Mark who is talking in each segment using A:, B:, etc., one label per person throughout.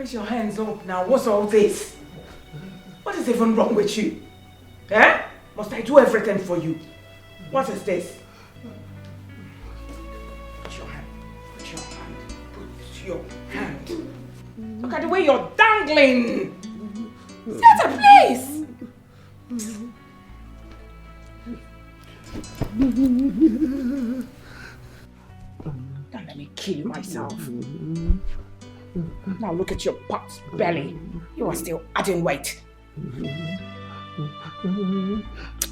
A: Raise your hands up now. What's all this? What is even wrong with you? Eh? Must I do everything for you? What is this? Put your hand. Put your hand. Put your hand. Look at the way you're dangling. Theater, please. Don't let me kill myself. Now look at your pot belly. You are still adding weight.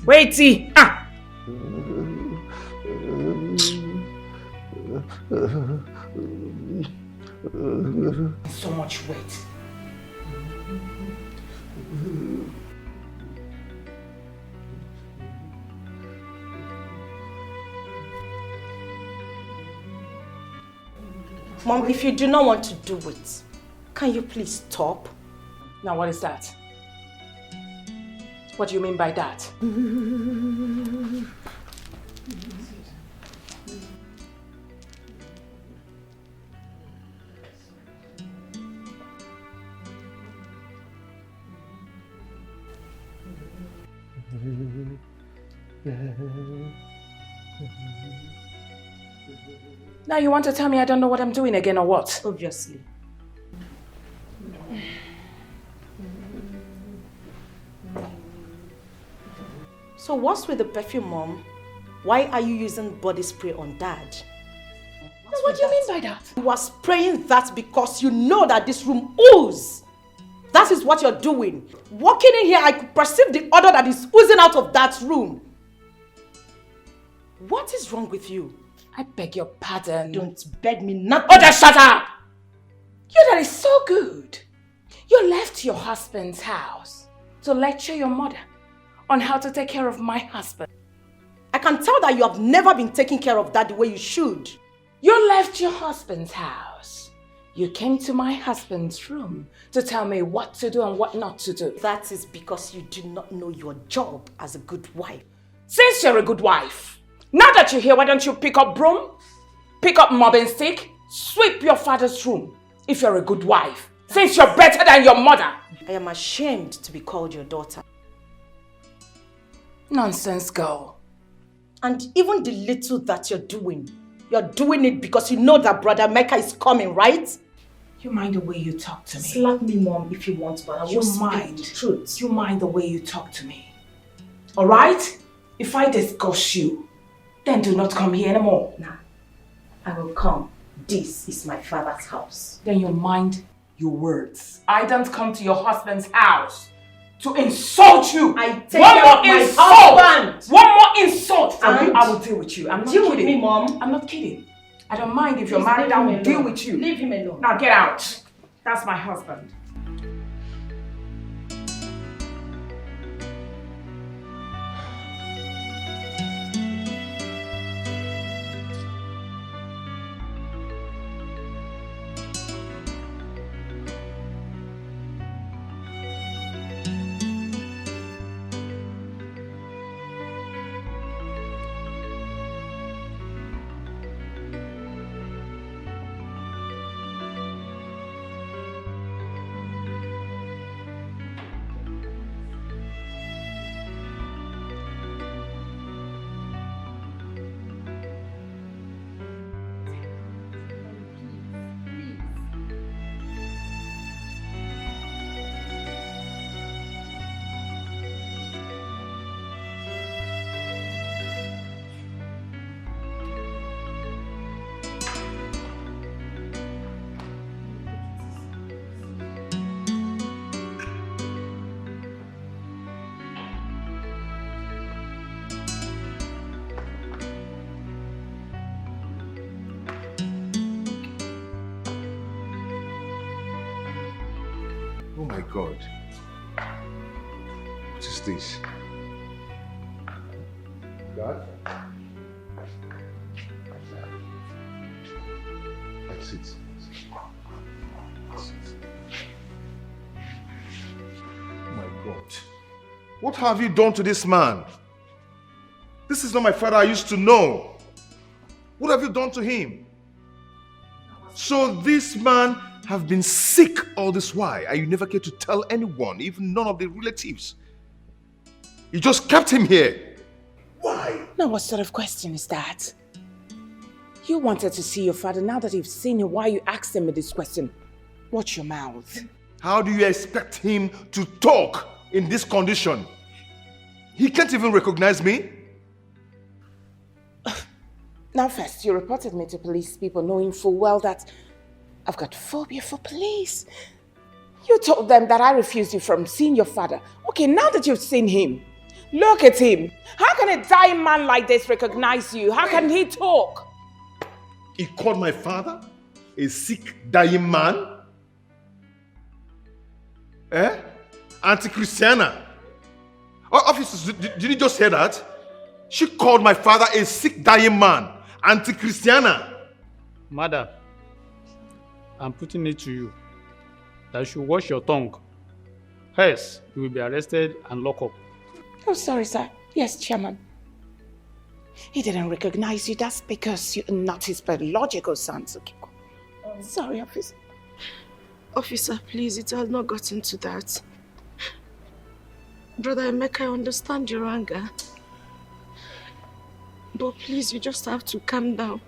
A: Waity! Ah! So much weight.
B: Mom, if you do not want to do it, can you please stop?
A: Now what is that? What do you mean by that? Now you want to tell me I don't know what I'm doing again or what?
B: Obviously. So what's with the perfume, Mom? Why are you using body spray on Dad?
A: What do you mean by that?
B: You are spraying that because you know that this room oozes. That is what you're doing. Walking in here, I could perceive the odor that is oozing out of that room. What is wrong with you?
A: I beg your pardon.
B: Don't beg me nothing.
A: Oh, just shut up! You that is so good. You left your husband's house to lecture your mother on how to take care of my husband.
B: I can tell that you have never been taking care of that the way you should.
A: You left your husband's house. You came to my husband's room to tell me what to do and what not to do.
B: That is because you do not know your job as a good wife.
A: Since you're a good wife, now that you're here, why don't you pick up broom, pick up mopping stick, sweep your father's room if you're a good wife, since you're better than your mother.
B: I am ashamed to be called your daughter.
A: Nonsense, girl.
B: And even the little that you're doing it because you know that Brother Mecca is coming, right?
A: You mind the way you talk to me?
B: Slap me, Mom, if you want, but I won't speak the truth.
A: You mind the way you talk to me? Alright? If I discuss you, then do not come here anymore.
B: Nah, I will come. This is my father's house.
A: Then you mind your words. I don't come to your husband's house to insult you.
B: I take care of my husband.
A: One more insult from you, I will deal with you. I'm not
B: deal
A: kidding.
B: With me, Mom.
A: I'm not kidding. I don't mind if you're married, I will deal with you.
B: Leave him alone.
A: Now get out. That's my husband.
C: Oh my God. What is this? God? That's it. That's it. Oh my God. What have you done to this man? This is not my father I used to know. What have you done to him? So this man have been sick all this while and you never care to tell anyone, even none of the relatives. You just kept him here. Why?
A: Now what sort of question is that? You wanted to see your father. Now that you've seen him, why are you asking me this question? Watch your mouth.
C: How do you expect him to talk in this condition? He can't even recognize me.
A: Now first, you reported me to police people knowing full well that I've got phobia for police. You told them that I refused you from seeing your father. Okay, now that you've seen him, look at him. How can a dying man like this recognize you? How can he talk?
C: He called my father a sick, dying man? Eh? Anti-Christiana. Oh, officers, did you just hear that? She called my father a sick, dying man. Anti-Christiana.
D: Madam, I'm putting it to you that you should watch your tongue. Else, you will be arrested and locked up.
A: Oh, sorry, sir. Yes, Chairman. He didn't recognize you. That's because you're not his biological son, Tsukiko. Sorry, officer.
B: Officer, please, it has not gotten to that. Brother Emeka, I understand your anger. But please, you just have to calm down.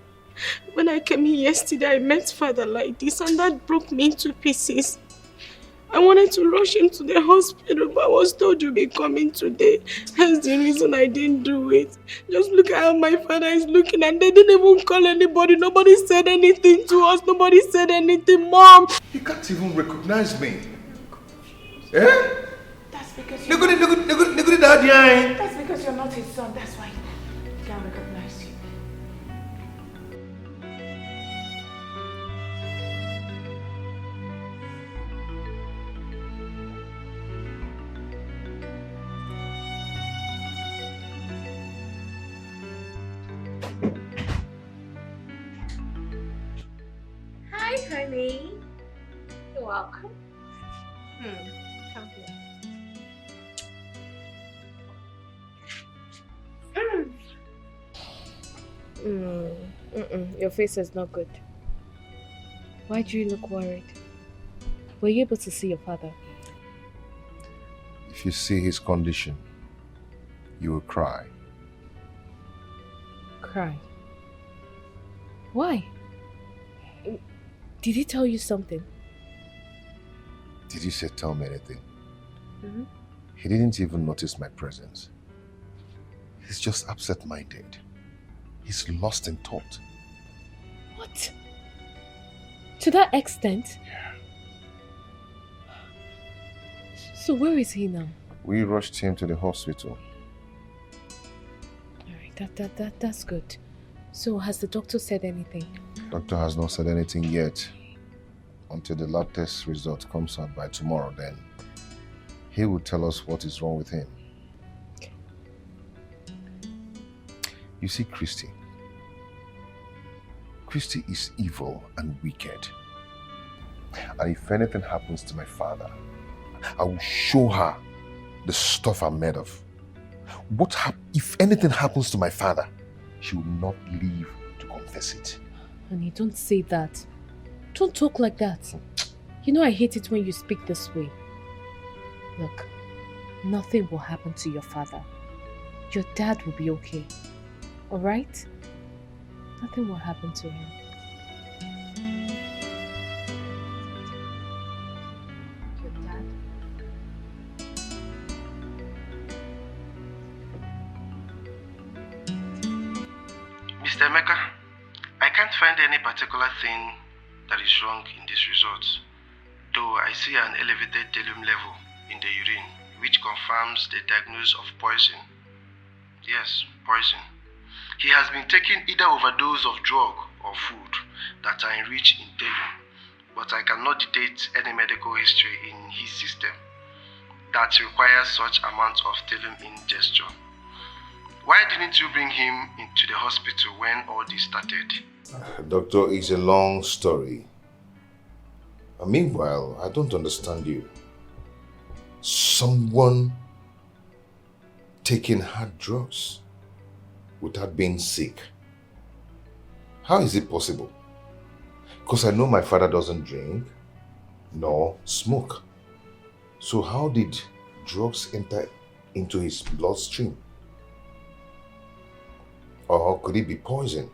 B: When I came here yesterday, I met father like this and that broke me into pieces. I wanted to rush him to the hospital, but I was told you'll be coming today. That's the reason I didn't do it. Just look at how my father is looking and they didn't even call anybody. Nobody said anything to us. Nobody said anything, Mom.
C: He can't even recognize me. Eh?
A: That's because
C: That's
A: because you're not his son. That's why he can't recognize you.
E: Hi, honey. You're welcome. Come here.
F: Your face is not good. Why do you look worried? Were you able to see your father?
C: If you see his condition, you will cry.
F: Cry? Why? Did he tell you something?
C: Did you say tell me anything?
F: Mm-hmm.
C: He didn't even notice my presence. He's just absent-minded. He's lost in thought.
F: What? To that extent?
C: Yeah.
F: So where is he now?
C: We rushed him to the hospital.
F: Alright, that's good. So has the doctor said anything?
C: Doctor has not said anything yet. Until the lab test result comes out by tomorrow, then he will tell us what is wrong with him.
F: Okay.
C: You see, Christy is evil and wicked. And if anything happens to my father, I will show her the stuff I'm made of. If anything happens to my father, she will not live to confess it.
F: Honey, don't say that. Don't talk like that. You know I hate it when you speak this way. Look, nothing will happen to your father. Your dad will be okay. Alright? Nothing will happen to him. Your dad?
G: Mr. Emeka, I can't find any particular thing that is wrong in this result, though I see an elevated thallium level in the urine, which confirms the diagnosis of poison. Yes, poison. He has been taking either overdose of drug or food that are enriched in thallium, but I cannot detect any medical history in his system that requires such amount of thallium ingestion. Why didn't you bring him into the hospital when all this started?
C: Doctor, it's a long story. Meanwhile, I don't understand you. Someone taking hard drugs without being sick. How is it possible? Because I know my father doesn't drink, nor smoke. So how did drugs enter into his bloodstream? Or could it be poison?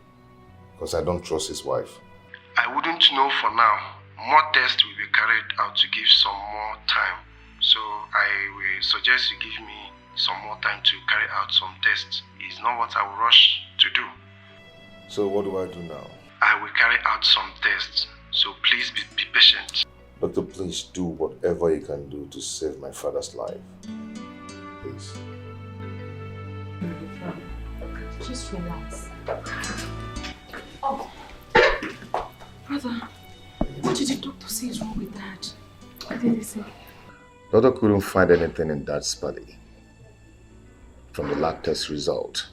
C: Because I don't trust his wife.
G: I wouldn't know for now. More tests will be carried out to give some more time. So I will suggest you give me some more time to carry out some tests. It's not what I will rush to do.
C: So what do I do now?
G: I will carry out some tests. So please be patient.
C: Doctor, please do whatever you can do to save my father's life. Please.
F: Just relax. Oh. Brother, what did the doctor say is wrong with Dad? What did he say?
C: Doctor couldn't find anything in Dad's body from the lab test result.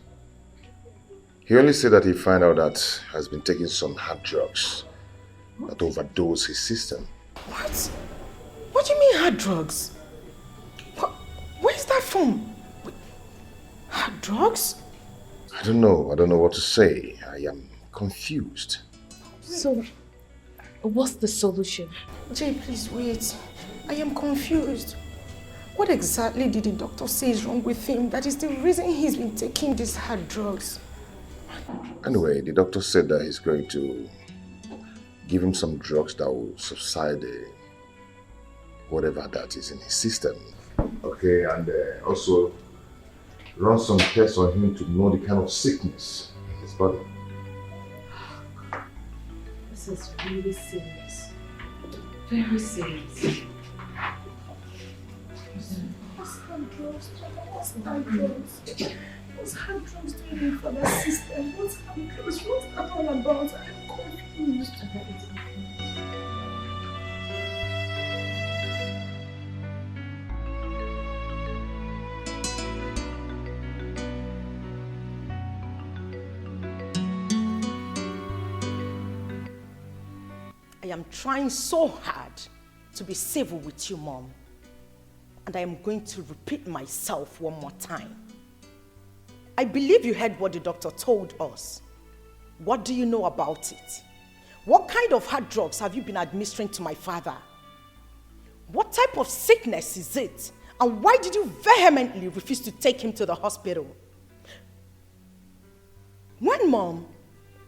C: He only said that he found out that he has been taking some hard drugs that overdose his system.
A: What? What do you mean hard drugs? Where's that from? Hard drugs?
C: I don't know what to say. I am confused.
F: So, what's the solution?
A: Jay, please wait. I am confused. What exactly did the doctor say is wrong with him? That is the reason he's been taking these hard drugs.
C: Anyway, the doctor said that he's going to give him some drugs that will subside whatever that is in his system. Okay, and also run some tests on him to know the kind of sickness in his body.
F: This is really serious. Very serious.
B: What's hard drugs? What's hard drugs? What's hard drugs doing for that system? What's hard drugs? What's that all about? I'm confused.
H: I am trying so hard to be civil with you, Mom. And I am going to repeat myself one more time. I believe you heard what the doctor told us. What do you know about it? What kind of hard drugs have you been administering to my father? What type of sickness is it? And why did you vehemently refuse to take him to the hospital? Mom?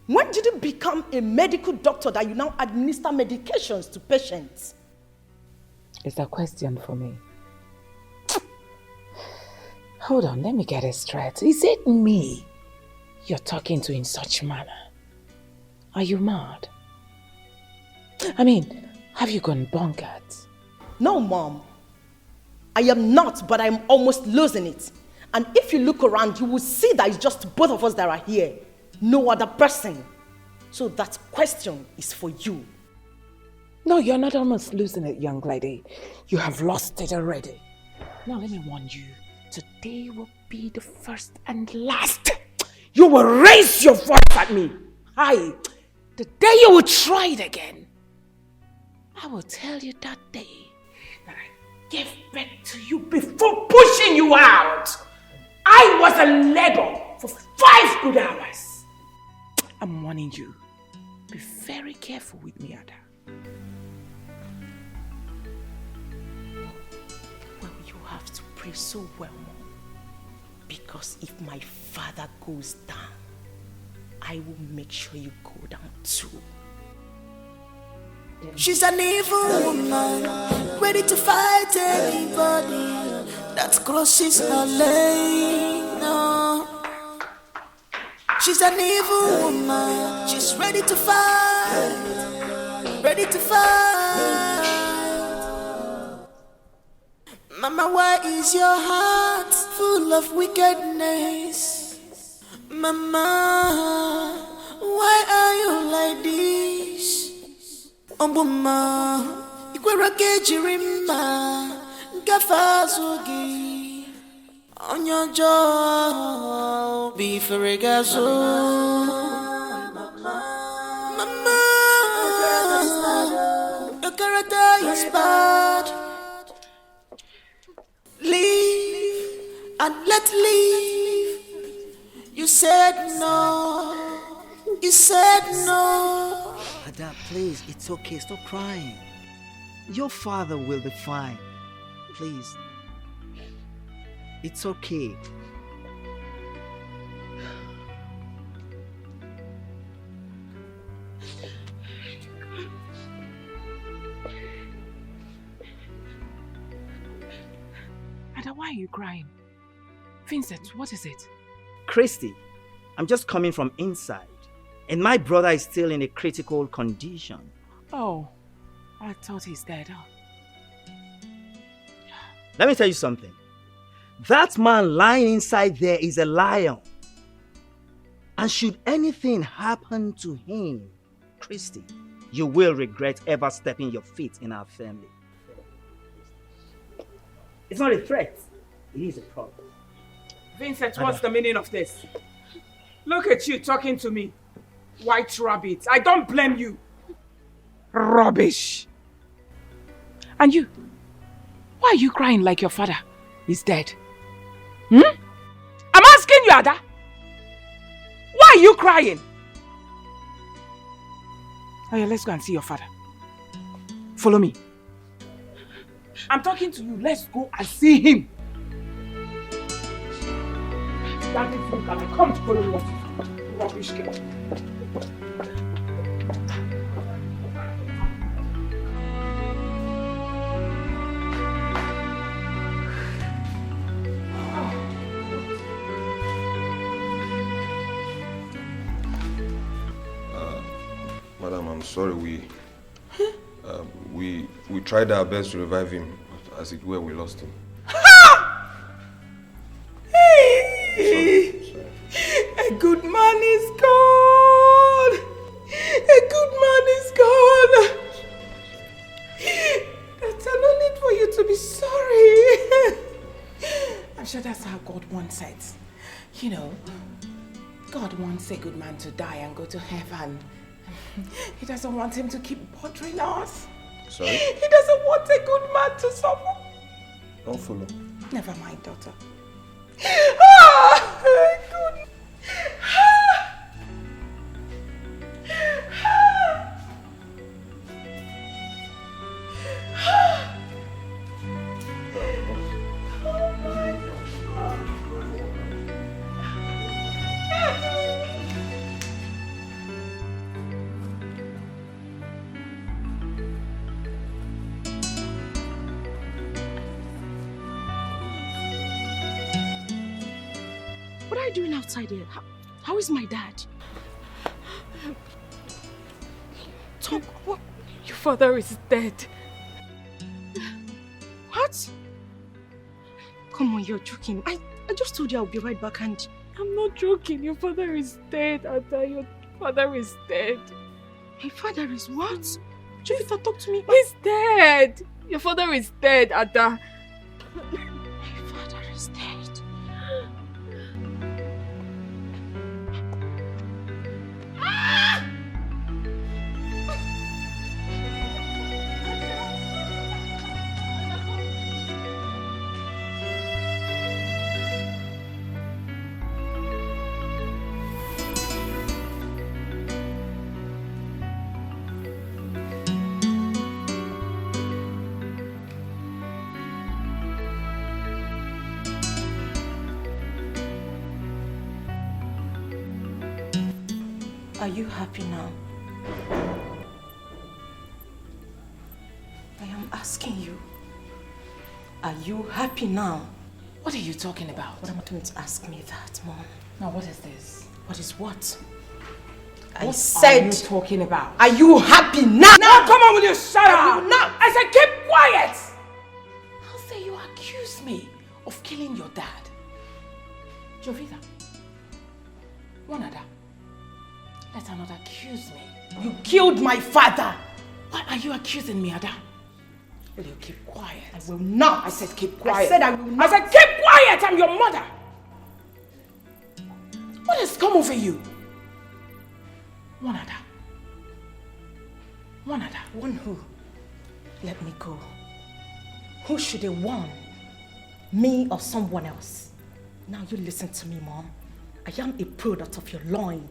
H: When did you become a medical doctor that you now administer medications to patients?
A: Is that a question for me? Hold on, let me get it straight. Is it me you're talking to in such manner? Are you mad? I mean, have you gone bonkers?
H: No, Mom. I am not, but I'm almost losing it. And if you look around, you will see that it's just both of us that are here. No other person. So that question is for you.
A: No, you're not almost losing it, young lady. You have lost it already. Now let me warn you. Today will be the first and last. You will raise your voice at me. Aye. The day you will try it again, I will tell you that day that I gave birth to you before pushing you out. I was in labor for 5 good hours. I'm warning you. Be very careful with me, Ada.
H: Well, you have to pray so well, Mom. Because if my father goes down, I will make sure you go down too.
I: She's an evil woman, ready to fight anybody that crosses her lane. No. She's an evil woman, she's ready to fight, ready to fight. Mama, why is your heart full of wickedness? Mama, why are you like this? Ombuma, ikwera kejirimba, ngafazugi. On your jaw, be ferregazo. Mama, your character is bad. Leave and let leave. You said no. You said no.
J: Ada, please, it's okay. Stop crying. Your father will be fine. Please. It's okay.
A: Ada, why are you crying? Vincent, what is it?
J: Christy, I'm just coming from inside. And my brother is still in a critical condition.
A: Oh, I thought he's dead. Oh.
J: Let me tell you something. That man lying inside there is a lion. And should anything happen to him, Christy, you will regret ever stepping your feet in our family. It's not a threat. It is a problem.
A: Vincent, what's the meaning of this? Look at you talking to me. White rabbit. I don't blame you. Rubbish. And you? Why are you crying like your father is dead? I'm asking you, Ada. Why are you crying? Oh yeah, let's go and see your father. Follow me. I'm talking to you. Let's go and see him. That is you can come to follow me. Rubbish girl.
K: Madam, I'm sorry. We tried our best to revive him, but as it were, we lost him. Sorry.
A: A good man is gone. A good man is gone. There's no need for you to be sorry. I'm sure that's how God wants it. You know, God wants a good man to die and go to heaven. He doesn't want him to keep bothering us.
K: Sorry?
A: He doesn't want a good man to suffer.
K: Don't follow.
A: Never mind, daughter. Good.
B: What are you doing outside here? How is my dad? Talk. What?
F: Your father is dead.
B: What? Come on, you're joking. I just told you I'll be right back and...
F: I'm not joking. Your father is dead, Ada. Your father is dead.
B: My father is what? Jovita, talk to me.
F: He's dead. Your father is dead, Ada.
B: My father is dead.
H: Are you happy now? I am asking you. Are you happy now?
A: What are you talking about?
H: What am I doing to ask me that, Mom?
A: Now, what is this?
H: What is what?
A: What
H: I said,
A: are you talking about?
H: are you happy now?
A: No, come on, will you shut up?
H: you not?
A: I said keep quiet. How say you accuse me of killing your dad? Jovita, one other. Let her not accuse me.
H: You killed my father.
A: Why are you accusing me, Ada? Will you keep quiet?
H: I will not.
A: I said keep quiet.
H: I said I will not.
A: I said keep quiet. I'm your mother. What has come over you? One other. One other.
H: One who? Let me go. Who should have won? Me or someone else? Now you listen to me, Mom. I am a product of your loin.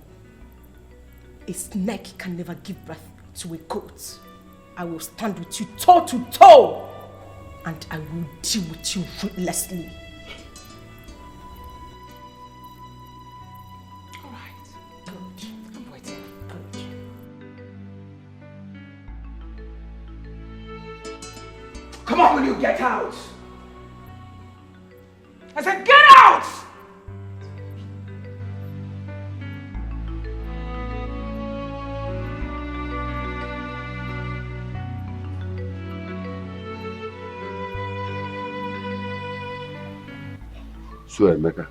H: A snake can never give birth to a goat. I will stand with you toe to toe. And I will deal with you ruthlessly.
A: Alright. Good. I'm waiting. Good. Come on, will you get out? I said get out!
L: So, Emeka,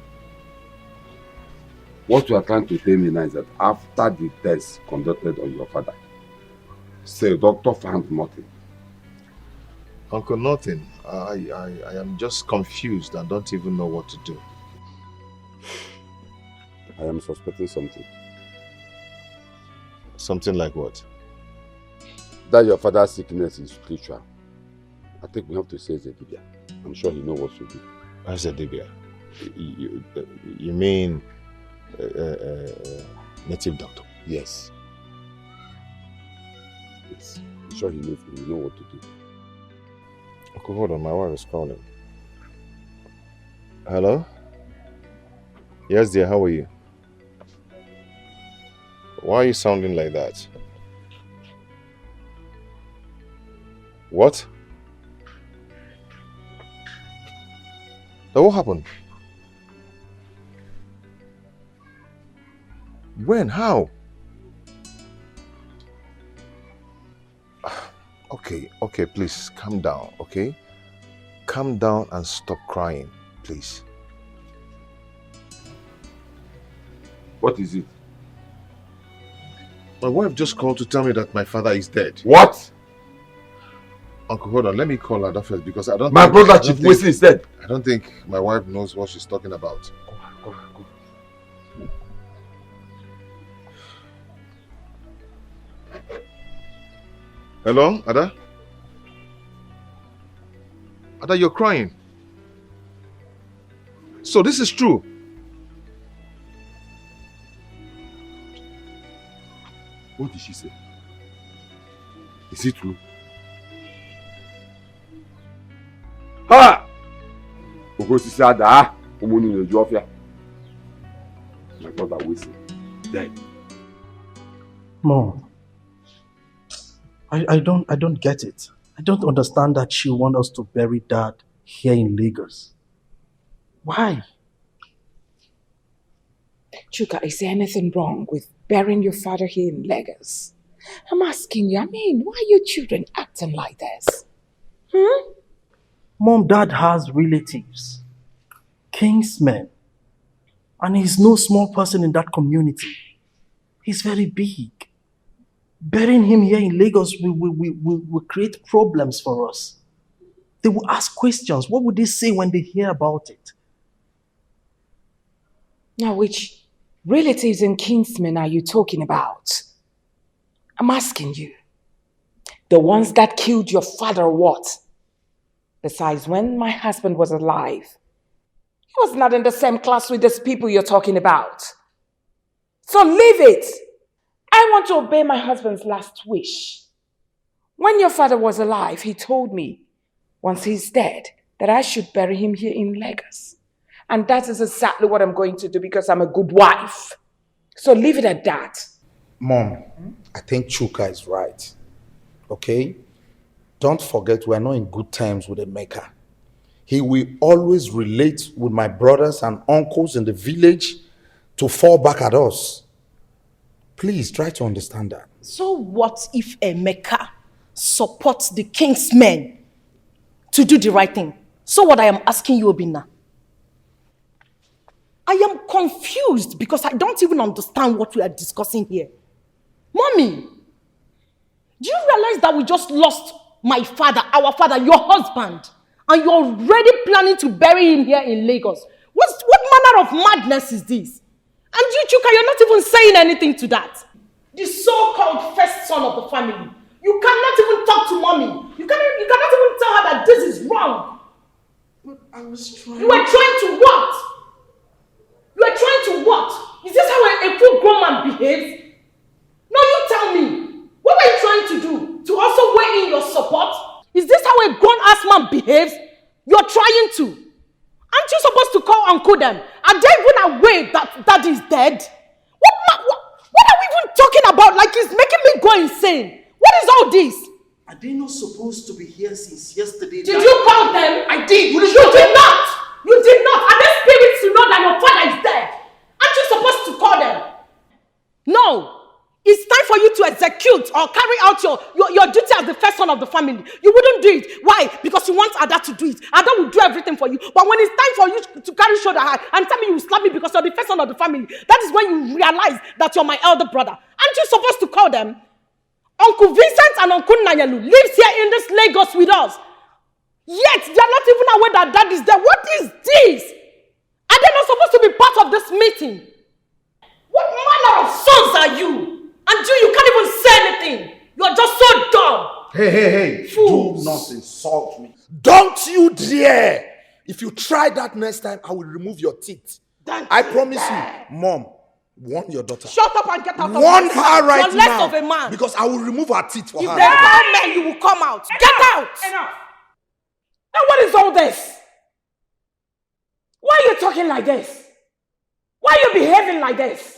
L: what you are trying to tell me now is that after the test conducted on your father, say doctor found nothing.
M: Uncle, nothing. I am just confused and don't even know what to do.
L: I am suspecting something.
M: Something like what?
L: That your father's sickness is spiritual. I think we have to say Zedibia. I'm sure he knows what to do.
M: What's Zedibia? You mean native doctor?
L: Yes. Yes. I'm sure he knows what to do.
M: Okay, hold on, my wife is calling. Hello? Yes, dear, how are you? Why are you sounding like that? What? Now, what happened? When? How? Okay, please calm down, okay? Calm down and stop crying, please.
L: What is it?
M: My wife just called to tell me that my father is dead.
L: What?
M: Uncle, hold on, let me call her that first because I don't
L: My brother Chief Wesley is dead.
M: I don't think my wife knows what she's talking about.
L: Go.
M: Hello, Ada? Ada, you're crying. So this is true.
L: What did she say? Is it true? Ha! Ogosisi Ada, umunu neju ofia. My brother Wesley dead.
N: Mom, I don't get it. I don't understand that she wants us to bury Dad here in Lagos. Why?
A: Chuka, is there anything wrong with burying your father here in Lagos? I'm asking you, why are your children acting like this?
N: Mom, Dad has relatives, Kingsmen, and he's no small person in that community. He's very big. Burying him here in Lagos will create problems for us. They will ask questions. What would they say when they hear about it?
A: Now, which relatives and kinsmen are you talking about? I'm asking you. The ones that killed your father or what? Besides, when my husband was alive, he was not in the same class with these people you're talking about. So leave it. I want to obey my husband's last wish. When your father was alive, he told me, once he's dead, that I should bury him here in Lagos. And that is exactly what I'm going to do because I'm a good wife. So leave it at that.
O: Mom, I think Chuka is right. Okay? Don't forget we're not in good terms with Emeka. He will always relate with my brothers and uncles in the village to fall back at us. Please try to understand that.
H: So what if Emeka supports the Kingsmen to do the right thing? So what I am asking you, Obina, I am confused because I don't even understand what we are discussing here. Mommy, do you realize that we just lost my father, our father, your husband, and you're already planning to bury him here in Lagos? What manner of madness is this? And you, Chuka, you're not even saying anything to that. The so-called first son of the family. You cannot even talk to mommy. You cannot even tell her that this is wrong.
I: But I was trying.
H: You were trying to what? You are trying to what? Is this how a full-grown man behaves? No, you tell me. What were you trying to do? To also weigh in how a grown-ass man behaves? You're trying to. Aren't you supposed to call Uncle them? Are they even aware that Daddy is dead? What are we even talking about? Like it's making me go insane. What is all this?
N: Are they not supposed to be here since yesterday?
H: Did you call them?
N: I did.
H: You did not. You did not. Are they spirits to know that your father is dead? Aren't you supposed to call them? No. It's time for you to execute or carry out your duty as the first son of the family. You wouldn't do it. Why? Because you want Ada to do it. Ada will do everything for you. But when it's time for you to carry shoulder high and tell me you slap me because you're the first son of the family, that is when you realize that you're my elder brother. Aren't you supposed to call them? Uncle Vincent and Uncle Nanyalu lives here in this Lagos with us. Yet they are not even aware that Dad is there. What is this? Are they not supposed to be part of this meeting? What manner of sons are you? And you can't even say anything. You're just so dumb.
O: Hey.
H: Fools.
O: Do not insult me. Don't you dare. If you try that next time, I will remove your teeth. I promise you. Mom, warn your daughter.
H: Shut up and get out of my
O: Warn her right
H: You're less
O: now.
H: of a man.
O: Because I will remove her teeth for
H: If
O: her.
H: they call men, you will come out. Get out.
A: Enough. Now what is all this? Why are you talking like this? Why are you behaving like this?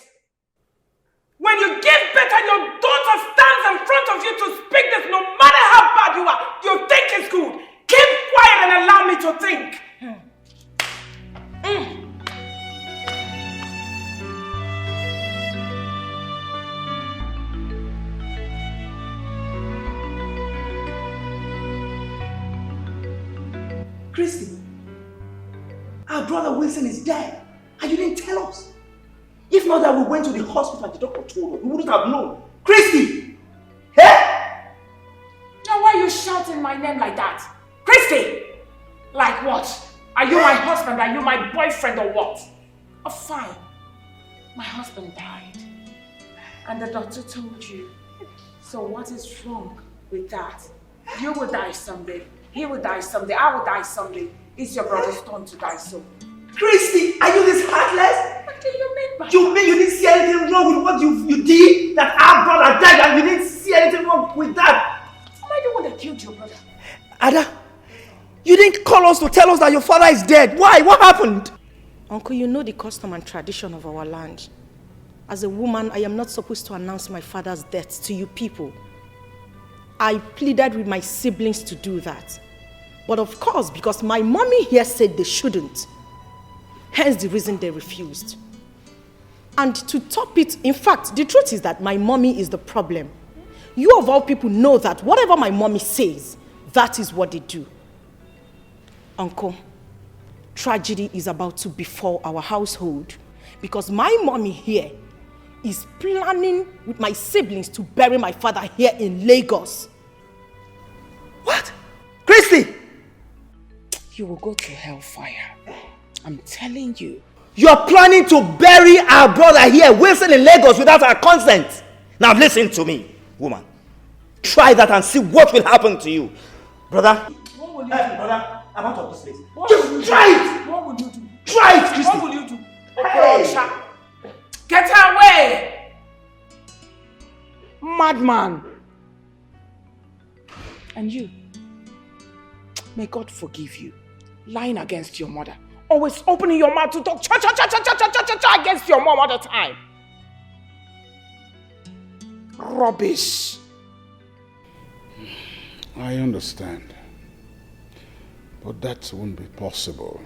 A: When you give birth and your daughter stands in front of you to speak this, no matter how bad you are, you think it's good. Keep quiet and allow me to think.
N: Christy, our brother Wilson is dead, and you didn't tell us. If not that we went to the hospital and the doctor told us, we wouldn't have known. Christy! Hey!
A: Now why are you shouting my name like that? Christy! Like what? Are you my husband? Are you my boyfriend or what? Oh fine. My husband died. And the doctor told you. So what is wrong with that? You will die someday. He will die someday. I will die someday. It's your brother's turn to die soon.
N: Christy, are you this heartless?
A: What do you mean by
N: You mean you didn't see anything wrong with what you did? That our brother died and you didn't see anything wrong with that?
A: Am I the one that killed your brother?
N: Ada, you didn't call us to tell us that your father is dead. Why? What happened?
H: Uncle, you know the custom and tradition of our land. As a woman, I am not supposed to announce my father's death to you people. I pleaded with my siblings to do that. But of course, because my mommy here said they shouldn't, hence the reason they refused. And to top it, in fact, the truth is that my mommy is the problem. You of all people know that whatever my mommy says, that is what they do. Uncle, tragedy is about to befall our household because my mommy here is planning with my siblings to bury my father here in Lagos.
N: What? Christy!
A: You will go to hellfire. I'm telling you.
J: You're planning to bury our brother here, Wilson, in Lagos without our consent. Now listen to me, woman. Try that and see what will happen to you. Brother.
N: What will you do? Brother, I'm out of this place.
A: Just
N: try it!
A: What will you do?
N: Try it, Christy!
A: What will you do? Hey. Get away! Madman! And you, may God forgive you. Lying against your mother. Always opening your mouth to talk cha against your mom all the time. Rubbish.
L: I understand. But that won't be possible.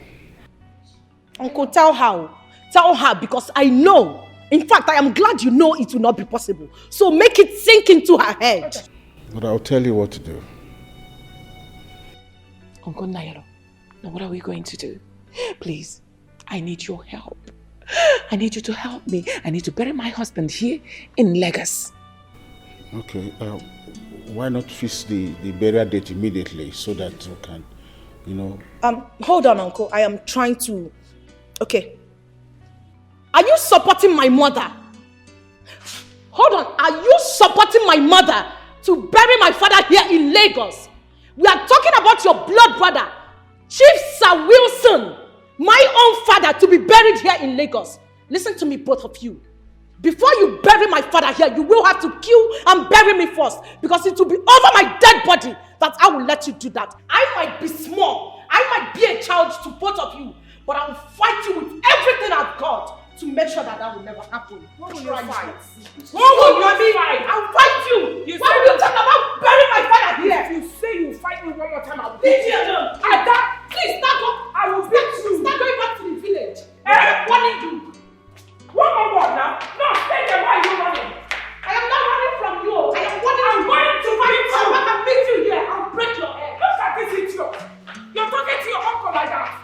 H: Uncle, tell her. Tell her because I know. In fact, I am glad you know it will not be possible. So make it sink into her head.
L: But I'll tell you what to do.
A: Uncle Nayaro, now what are we going to do? Please, I need your help. I need you to help me. I need to bury my husband here in Lagos.
L: Okay, why not fix the burial date immediately so that you can,
H: Hold on, Uncle. I am trying to... Okay. Are you supporting my mother? Hold on. Are you supporting my mother to bury my father here in Lagos? We are talking about your blood brother, Chief Sir Wilson, my own father, to be buried here in Lagos. Listen to me, both of you. Before you bury my father here, you will have to kill and bury me first. Because it will be over my dead body that I will let you do that. I might be small. I might be a child to both of you. But I will fight you with everything I've got to make sure that will never happen.
A: What will you fight?
H: What will you fight? I'll fight you. Why will you talk about burying my father here?
A: If you say you fight me one more time, I'll
H: beat you. Please start up. I will beat you. Start going back to the village. I'm warning you.
A: One more word now. No, stay there. Why are you running?
H: I am not running from you. I am warning you.
A: I'm going to beat you.
H: I'm going to beat you here. I'll break your head.
A: Look at this idiot. You're talking to your uncle like that.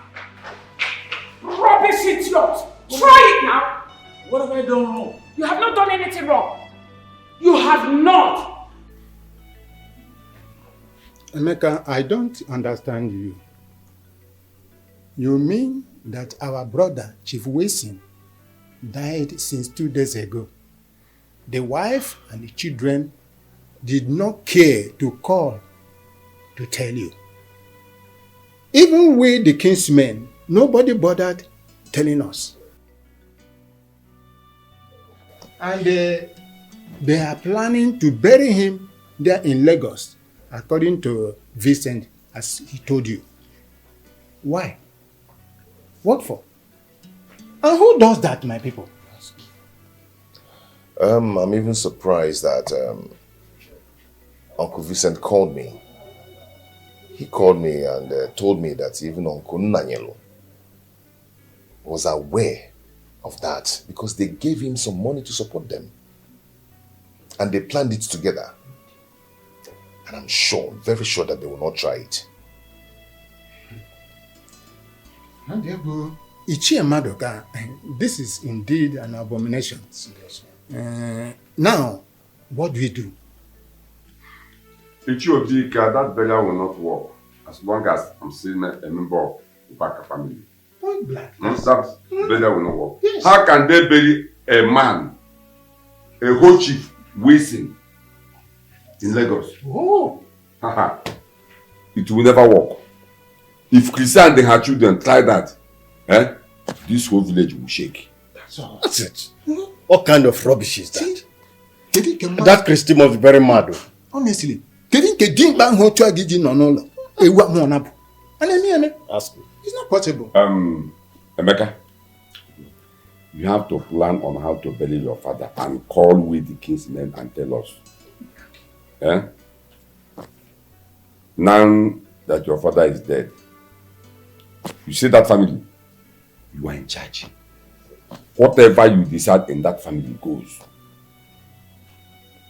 A: Rubbish idiot. Try it now.
N: What have I done wrong?
A: You have not done anything wrong. You have not.
P: Emeka, I don't understand you. You mean that our brother, Chief Wilson, died since 2 days ago? The wife and the children did not care to call to tell you. Even we, the Kingsmen, nobody bothered telling us. And they are planning to bury him there in Lagos, according to Vincent, as he told you. Why? What for? And who does that, my people?
C: I'm even surprised that Uncle Vincent called me. He called me and told me that even Uncle Nanyelo was aware of that because they gave him some money to support them. And they planned it together. And I'm sure, very sure that they will not try it.
P: Ichie Madoka, this is indeed an abomination. Now, what do we do?
L: Ichie Odika, that burial will not work as long as I'm still a member of the Baka family.
P: Point blank.
L: That burial will not work.
P: Yes.
L: How can they bury a man, a whole chief, Wilson, in Lagos?
P: Oh.
L: Haha. It will never work. If Christian and her children try that, this whole village will shake.
P: That's all.
Q: That's it. What kind of rubbish is that? That Christy must be very mad.
P: Honestly, ask me. It's not possible.
L: Emeka, you have to plan on how to bury your father and call with the Kingsmen and tell us. Now that your father is dead, you see that family, you are in charge. Whatever you decide in that family goes.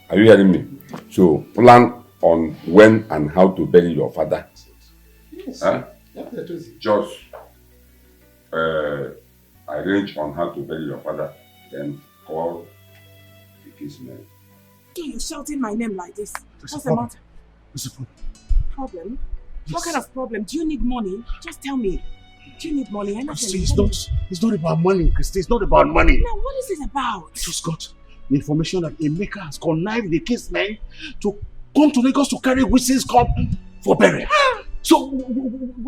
L: Are you hearing me? So plan on when and how to bury your father.
P: Yes.
L: Just arrange on how to bury your father, then call the Kingsmen.
A: Why are you shouting my name like this? What's the matter? Problem? What kind of problem? Do you need money? Just tell me. Do you need money?
N: Christy, it's not about money, Christy. It's not about money.
A: Now, what is it about?
N: I just got the information that Emeka has connived the Kingsmen to come to Lagos to carry Wilson's cup for burial. So,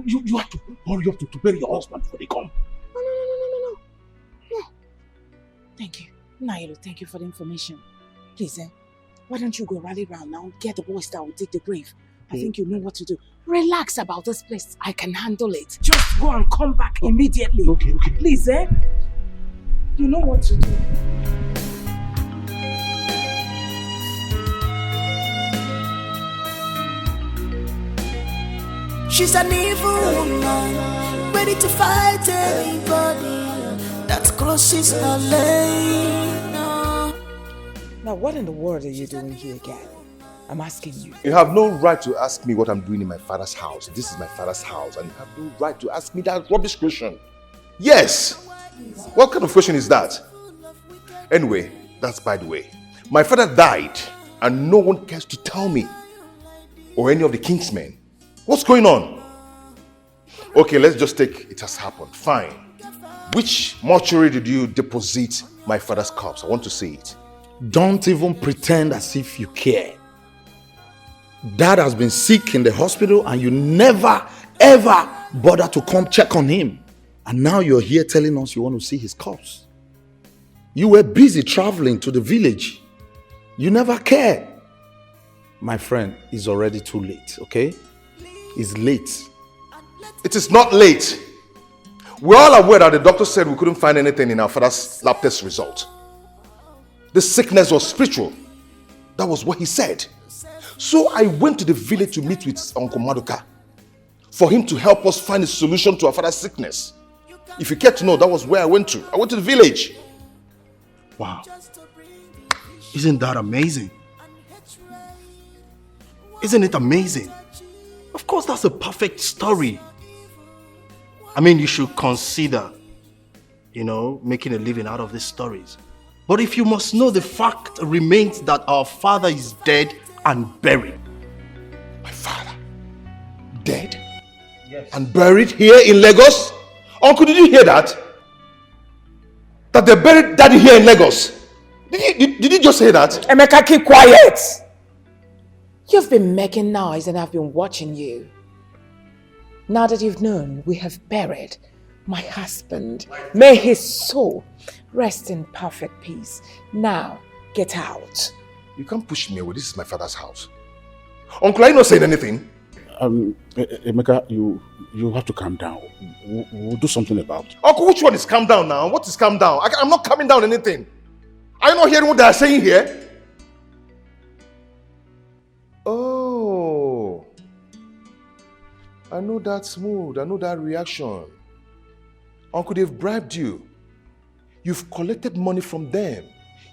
N: you have to hurry up to bury your husband before they come.
A: No. Thank you. Nairo, thank you for the information. Please, why don't you go rally around now and get the boys that will dig the grave? I think you know what to do. Relax about this place. I can handle it. Just go and come back immediately.
N: Okay.
A: Please, you know what to do.
R: She's an evil woman, ready to fight anybody that crosses her lane.
A: Now, what in the world are you doing here again? I'm asking you.
C: You have no right to ask me what I'm doing in my father's house. This is my father's house, and you have no right to ask me that rubbish question. Yes! What kind of question is that? Anyway, that's by the way. My father died, and no one cares to tell me, or any of the Kingsmen. What's going on? Okay, let's just take it has happened. Fine. Which mortuary did you deposit my father's corpse? I want to see it.
P: Don't even pretend as if you care. Dad has been sick in the hospital and you never ever bother to come check on him. And now you're here telling us you want to see his corpse.
O: You were busy traveling to the village. You never cared. My friend, it's already too late, okay? It's late.
C: It is not late. We're all aware that the doctor said we couldn't find anything in our father's lab test result. The sickness was spiritual. That was what he said. So I went to the village to meet with Uncle Maduka for him to help us find a solution to our father's sickness. If you care to know, that was where I went to. I went to the village.
N: Wow. Isn't that amazing? Isn't it amazing? Of course, that's a perfect story. I mean, you should consider, making a living out of these stories. But if you must know, the fact remains that our father is dead and buried.
C: My father? Dead? Yes. And buried here in Lagos? Uncle, did you hear that? That they buried daddy here in Lagos? Did you just say that?
A: Emeka, keep quiet! You've been making noise and I've been watching you. Now that you've known we have buried my husband, may his soul rest in perfect peace. Now, get out.
C: You can't push me away. This is my father's house. Uncle, are you not saying anything?
S: Emeka, you have to calm down. We'll do something about it.
C: Uncle, which one is calm down now? What is calm down? I'm not calming down anything. Are you not hearing what they are saying here? Oh. I know that mood. I know that reaction. Uncle, they've bribed you. You've collected money from them.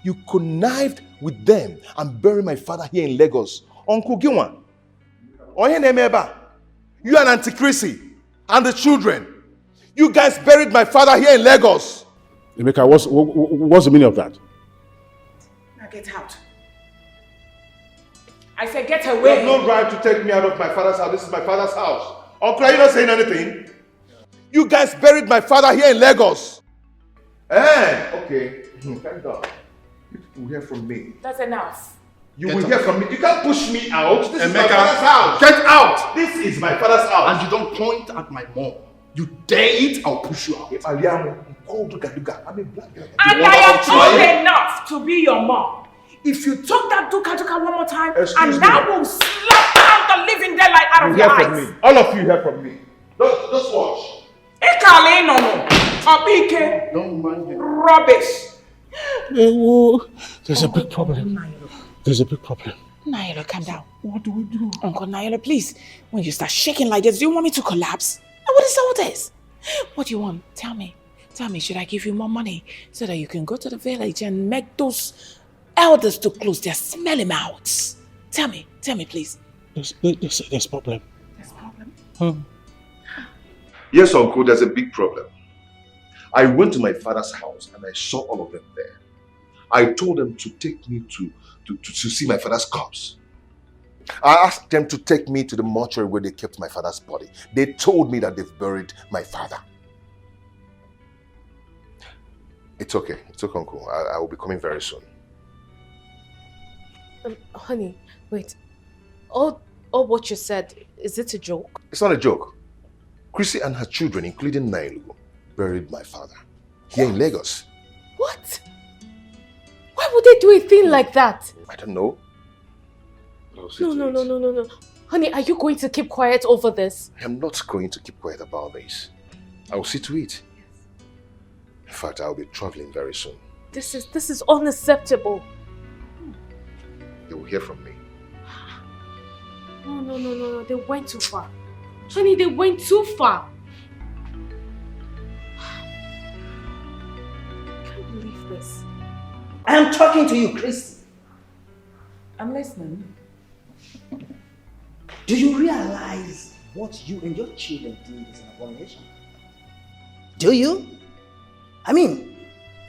C: You connived with them and buried my father here in Lagos. Uncle Gilwan, you and Auntie Chrissy and the children, you guys buried my father here in Lagos.
S: Emeka, what's the meaning of that?
A: Now get out. I said get away.
C: You have no right to take me out of my father's house. This is my father's house. Uncle, are you not saying anything? You guys buried my father here in Lagos. Okay. Calm down. You will hear from me.
A: That's enough.
C: You will hear from me. You can't push me out. This is my father's house. Get out. This is my father's house.
N: And you don't point at my mom. You dare it, I'll push you out.
A: And I am old enough to be your mom. If you talk that duka one more time, that will slap out the living daylight out of your eyes.
C: From me. All of you hear from me. Just watch.
N: Don't mind him.
A: Rubbish.
S: There's a big problem. There's a big problem.
A: Nailo, calm down.
S: What do we do?
A: Uncle Nailo, please. When you start shaking like this, do you want me to collapse? What is all this? What do you want? Tell me. Tell me, should I give you more money so that you can go to the village and make those elders to close their smelly mouths? Tell me, please.
S: There's problem.
A: There's problem?
C: Yes, Uncle, there's a big problem. I went to my father's house and I saw all of them there. I told them to take me to see my father's corpse. I asked them to take me to the mortuary where they kept my father's body. They told me that they've buried my father. It's okay. It's okay, Uncle. I will be coming very soon.
F: Honey, wait. All what you said, is it a joke?
C: It's not a joke. Chrissy and her children, including Nailu, buried my father here in Lagos.
F: What? Why would they do a thing like that?
C: I don't know.
F: No. Honey, are you going to keep quiet over this?
C: I am not going to keep quiet about this. I will see to it. In fact, I will be traveling very soon.
F: This is unacceptable.
C: You will hear from me.
F: No. They went too far. Honey, they went too far. I can't believe this.
J: I am talking to you, Chris.
A: I'm listening.
J: Do you realize what you and your children did is an abomination? Do you? I mean,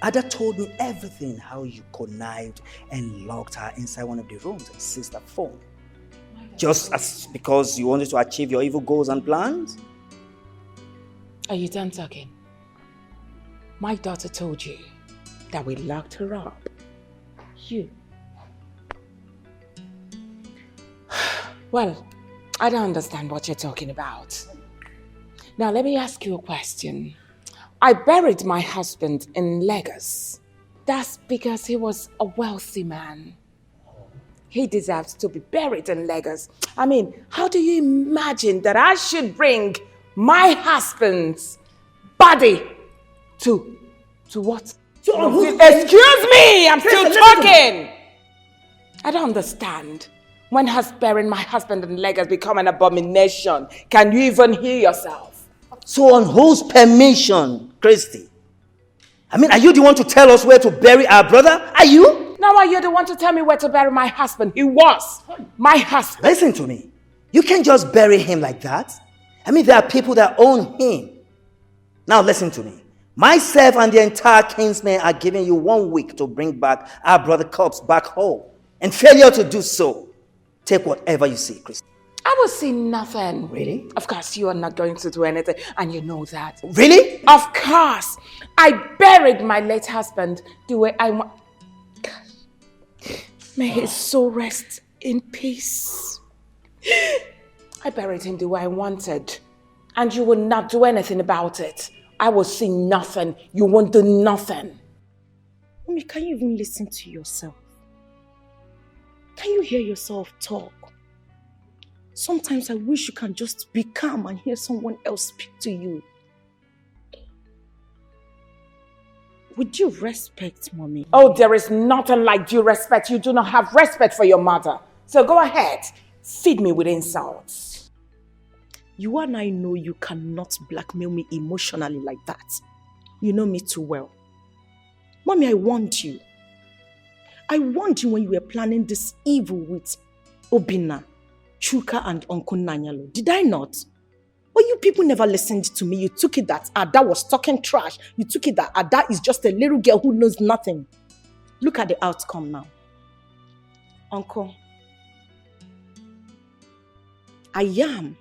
J: Ada told me everything, how you connived and locked her inside one of the rooms and seized her phone. Just as because you wanted to achieve your evil goals and plans?
A: Are you done talking? My daughter told you that we locked her up. You. Well, I don't understand what you're talking about. Now, let me ask you a question. I buried my husband in Lagos. That's because he was a wealthy man. He deserves to be buried in Lagos. I mean, how do you imagine that I should bring my husband's body to what? Excuse me, I'm still talking. I don't understand. When has burying my husband in Lagos become an abomination? Can you even hear yourself?
J: So on whose permission, Christy? I mean, are you the one to tell us where to bury our brother? Are you?
A: Now are you the one to tell me where to bury my husband? He was my husband.
J: Listen to me. You can't just bury him like that. I mean, there are people that own him. Now listen to me. Myself and the entire Kingsmen are giving you 1 week to bring back our brother corpse back home. And failure to do so, take whatever you see, Christy.
A: I will see nothing.
J: Really?
A: Of course, you are not going to do anything, and you know that.
J: Really?
A: Of course. I buried my late husband the way I want. May his soul rest in peace. I buried him the way I wanted, and you will not do anything about it. I will see nothing. You won't do nothing.
F: Mommy, can you even listen to yourself? Can you hear yourself talk? Sometimes I wish you can just be calm and hear someone else speak to you. Would you respect Mommy?
A: Oh, there is nothing like due respect. You do not have respect for your mother. So go ahead, feed me with insults.
F: You and I know you cannot blackmail me emotionally like that. You know me too well. Mommy, I warned you. I warned you when you were planning this evil with Obina, Chuka, and Uncle Nanyalo. Did I not? But you people never listened to me. You took it that Ada was talking trash. You took it that Ada is just a little girl who knows nothing. Look at the outcome now. Uncle, I am,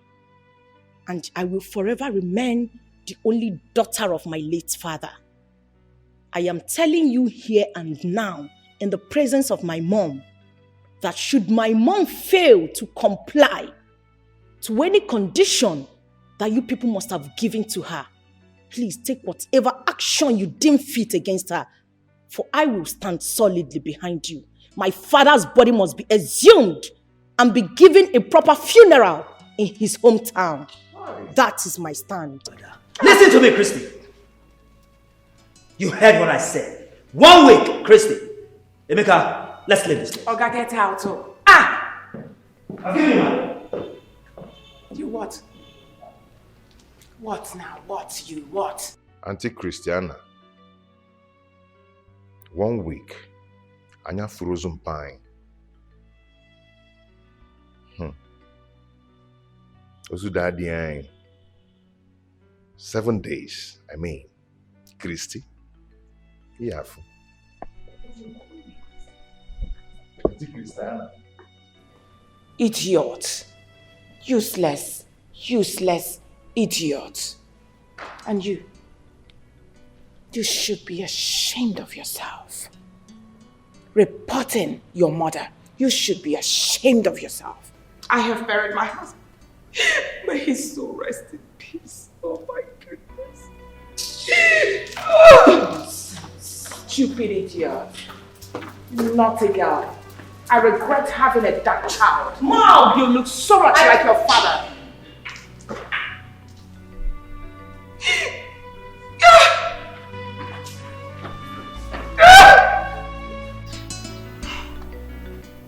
F: and I will forever remain the only daughter of my late father. I am telling you here and now, in the presence of my mom, that should my mom fail to comply to any condition that you people must have given to her, please take whatever action you deem fit against her, for I will stand solidly behind you. My father's body must be exhumed and be given a proper funeral in his hometown. That is my stand.
J: Listen to me, Christy. You heard what I said. 1 week, Christy. Emeka, let's leave this place.
A: Oga, get out. Oh.
J: I'll give you man.
A: You what? What now? What you? What?
C: Auntie Christiana, 1 week, anya frozen pine. Ozu daddy 7 days, I mean. Christy, yeah. Auntie Christiana.
A: Idiot. Useless idiot. And you should be ashamed of yourself. Reporting your mother, you should be ashamed of yourself. I have buried my husband. May his soul rest in peace. Oh my goodness. Oh, stupid idiot. Naughty girl. I regret having a dark child. Mom! You look so much like your father.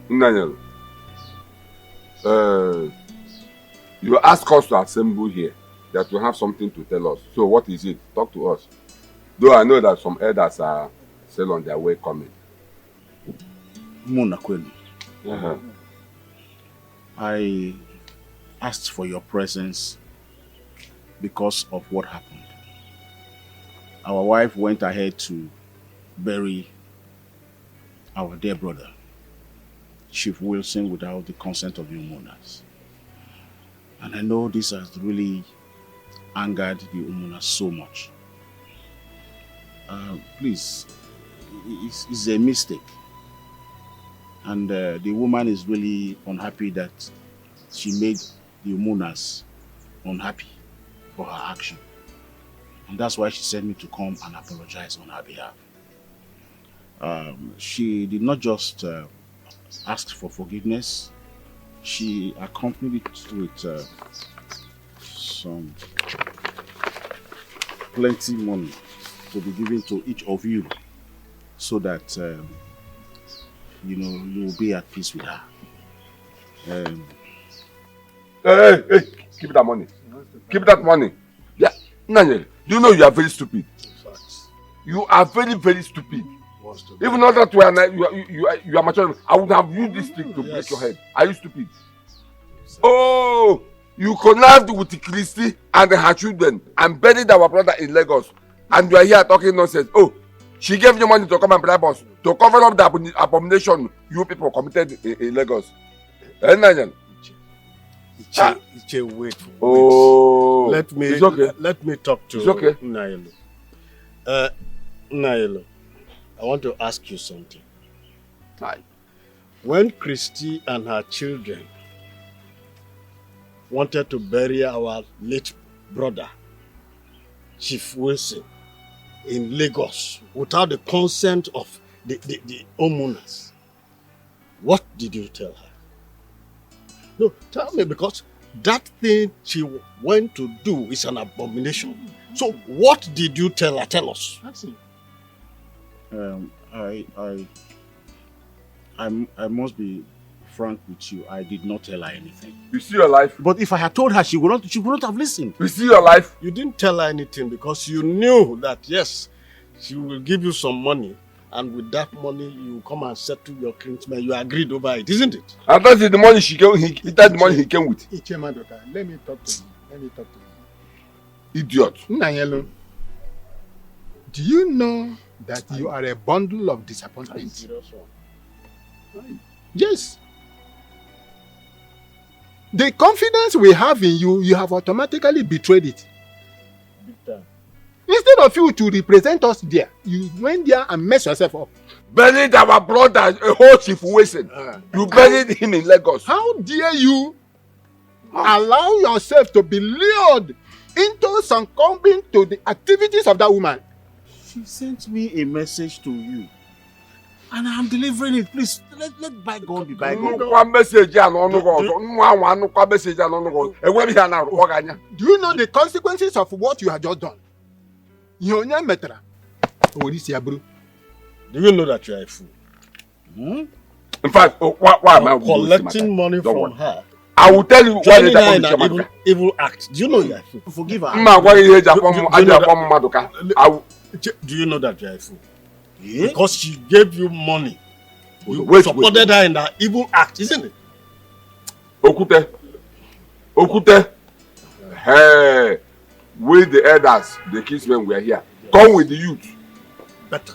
L: Daniel, you ask us to assemble here, that you have something to tell us. So what is it? Talk to us. Though I know that some elders are still on their way coming.
S: Munakweli, I asked for your presence because of what happened. Our wife went ahead to bury our dear brother, Chief Wilson, without the consent of the Umunas. And I know this has really angered the Umunas so much. Please, it's a mistake. And the woman is really unhappy that she made the Umunas unhappy for her action. And that's why she sent me to come and apologize on her behalf. She did not just ask for forgiveness. She accompanied it with some plenty money to be given to each of you, so that you know, you will be at peace with her.
L: Hey, keep that money. Keep that money. Yeah, Nanya, do you know you are very stupid? You are very, very stupid. Even though that you are mature, I would have used this thing to break your head. Are you stupid? Oh, you connived with Christy and her children and buried our brother in Lagos, and you are here talking nonsense. Oh, she gave you money to come and bribe us to cover up the abomination you people committed in Lagos.
Q: Wait.
L: Oh,
Q: let me talk to Nailo. Nailo, I want to ask you something. When Christy and her children wanted to bury our late brother, Chief Wilson, in Lagos without the consent of the homeowners, what did you tell her? No, tell me, because that thing she went to do is an abomination. So what did you tell her? Tell us.
S: I must be frank with you. I did not tell her anything.
L: You see your life?
S: But if I had told her, she would not have listened.
L: You see your life?
Q: You didn't tell her anything because you knew that, yes, she will give you some money, and with that money you will come and settle your Kingsmen. You agreed over it, isn't it?
L: And that's the money that's the money he came with.
P: Let me talk to him.
L: Idiot.
P: Nanyelo, do you know that you are a bundle of disappointment? Yes. The confidence we have in you, you have automatically betrayed it. Instead of you to represent us there, you went there and messed yourself up.
L: Buried our brother, a whole Chief Wilson. You buried him in Lagos.
P: How dare you allow yourself to be lured into succumbing to the activities of that woman?
S: She sent me a message to you, and I'm delivering it. Please, let bygone be bygone.
P: Do you know the consequences of what you have just done? Do you know that
Q: you are a fool?
L: In fact, why am I
Q: collecting money from her?
L: I will tell you why they
Q: are an evil act. Do you know you are a fool? Forgive her. Do you know that you are a fool? Yeah? Because she gave you money. You supported her in that evil act, isn't it?
L: Okute. Hey, with the elders, the Kingsmen were here. Come with the youth.
Q: Better.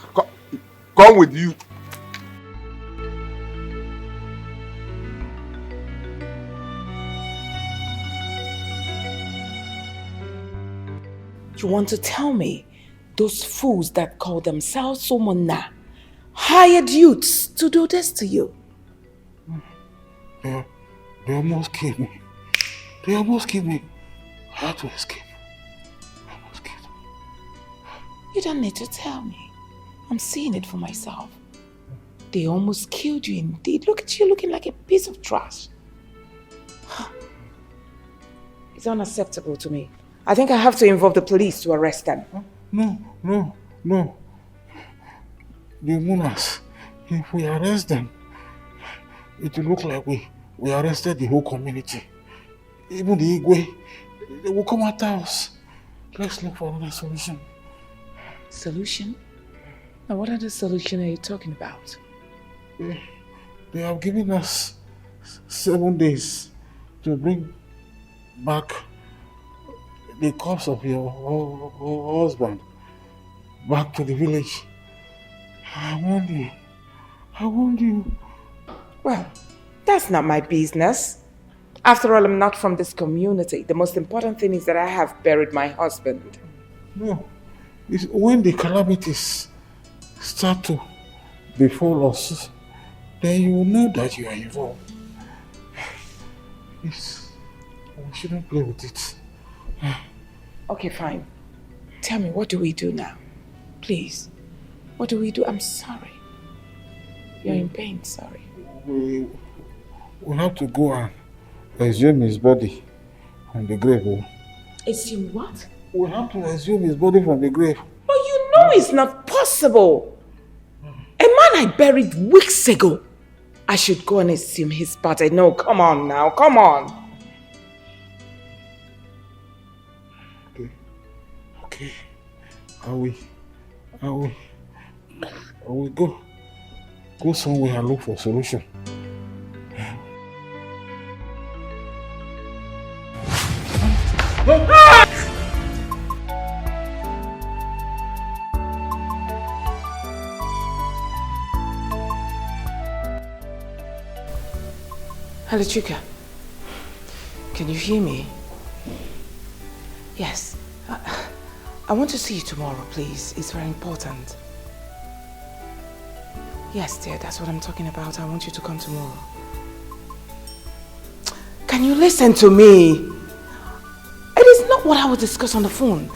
L: Come with the youth.
A: You want to tell me those fools that call themselves Somona hired youths to do this to you?
T: They almost killed me. They almost killed me. I had to escape.
A: You don't need to tell me. I'm seeing it for myself. They almost killed you indeed. Look at you looking like a piece of trash. It's unacceptable to me. I think I have to involve the police to arrest them.
T: No. The Munas, if we arrest them, it will look like we arrested the whole community. Even the Igwe, they will come after us. Let's look for another solution.
A: Solution? Now what other solution are you talking about?
T: They have given us 7 days to bring back the corpse of your husband back to the village. I warned you.
A: Well, that's not my business. After all, I'm not from this community. The most important thing is that I have buried my husband.
T: No, it's when the calamities start to befall us, then you will know that you are involved. We shouldn't play with it.
A: Okay, fine. Tell me, what do we do now? Please. What do we do? I'm sorry. You're in pain, sorry.
T: We have to go and exhume his body from the grave. Oh.
A: Assume what?
T: We have to exhume his body from the grave.
A: But you know it's not possible. A man I buried weeks ago. I should go and assume his body. No, come on now, come on.
T: Okay. I will go somewhere and look for a solution.
A: Hello, Chuka. Can you hear me? Yes. I want to see you tomorrow, please. It's very important. Yes, dear, that's what I'm talking about. I want you to come tomorrow. Can you listen to me? It is not what I will discuss on the phone.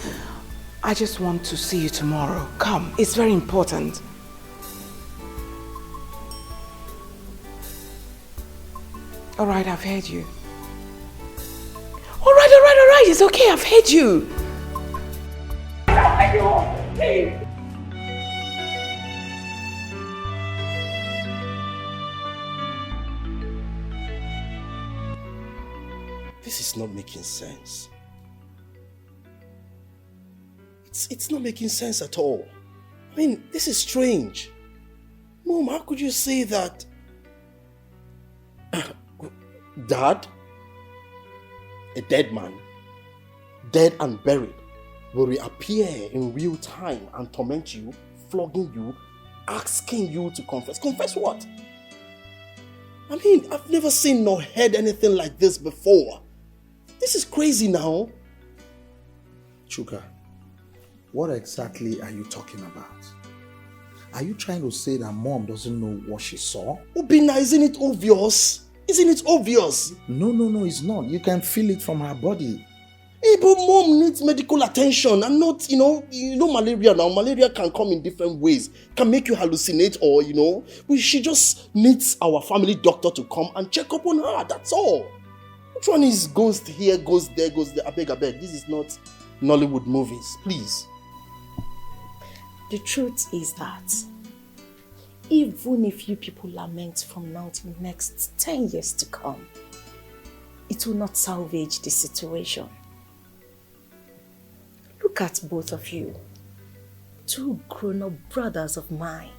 A: I just want to see you tomorrow. Come, it's very important. All right, I've heard you. All right, it's okay, I've heard you.
Q: This is not making sense. It's not making sense at all. I mean, this is strange. Mom, how could you say that? Dad, a dead man, dead and buried, will reappear in real time and torment you, flogging you, asking you to confess. Confess what? I mean, I've never seen nor heard anything like this before. This is crazy now.
O: Chuka, what exactly are you talking about? Are you trying to say that Mom doesn't know what she saw?
Q: Obina, isn't it obvious? Isn't it obvious?
O: No, it's not. You can feel it from her body.
Q: Hey, but Mom needs medical attention and not, you know malaria now. Malaria can come in different ways. Can make you hallucinate or, she just needs our family doctor to come and check up on her. That's all. Which one is ghost here, ghost there, ghost there? I beg. This is not Nollywood movies. Please.
H: The truth is that even if you people lament from now to the next 10 years to come, it will not salvage the situation. Look at both of you, two grown-up brothers of mine,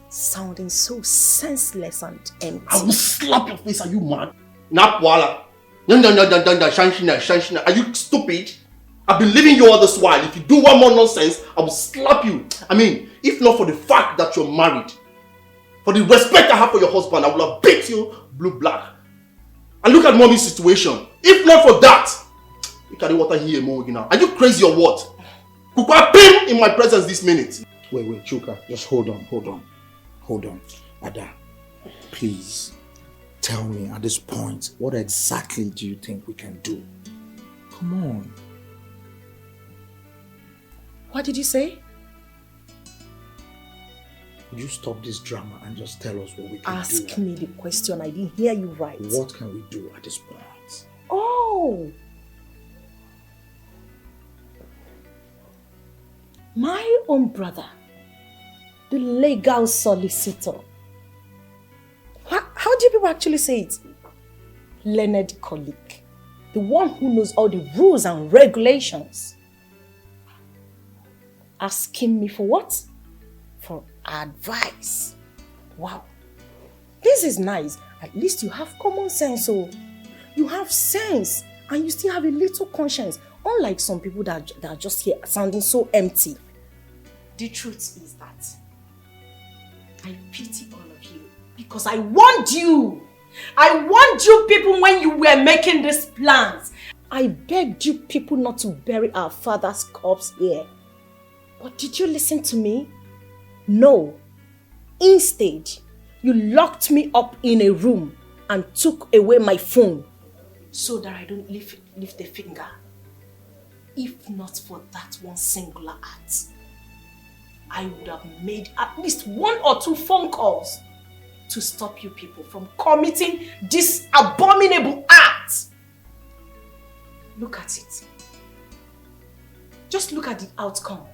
H: sounding so senseless and empty.
Q: I will slap your face. Are you mad? Napwala. Shanshina. Are you stupid? I've been leaving you all this while. If you do one more nonsense, I will slap you. I mean, if not for the fact that you're married, for the respect I have for your husband, I will have beat you blue-black. And look at Mommy's situation. If not for that, you carry water here, now. Are you crazy or what? Kukwa pim in my presence this minute.
O: Wait, Chuka, just hold on. Ada, please, tell me at this point, what exactly do you think we can do? Come on.
H: What did you say?
O: Would you stop this drama and just tell us what we can do?
H: Ask me the question. I didn't hear you right.
O: What can we do at this point?
H: Oh! My own brother, the legal solicitor. How do you people actually say it? Learned colleague. The one who knows all the rules and regulations. Asking me for what? For advice. Wow. This is nice. At least you have common sense. Oh. You have sense and you still have a little conscience. Unlike some people that are just here sounding so empty. The truth is that I pity all of you because I warned you. I warned you people when you were making these plans. I begged you people not to bury our father's corpse here. But did you listen to me? No. Instead, you locked me up in a room and took away my phone so that I don't lift a finger. If not for that one singular act, I would have made at least 1 or 2 phone calls to stop you people from committing this abominable act. Look at it. Just look at the outcome.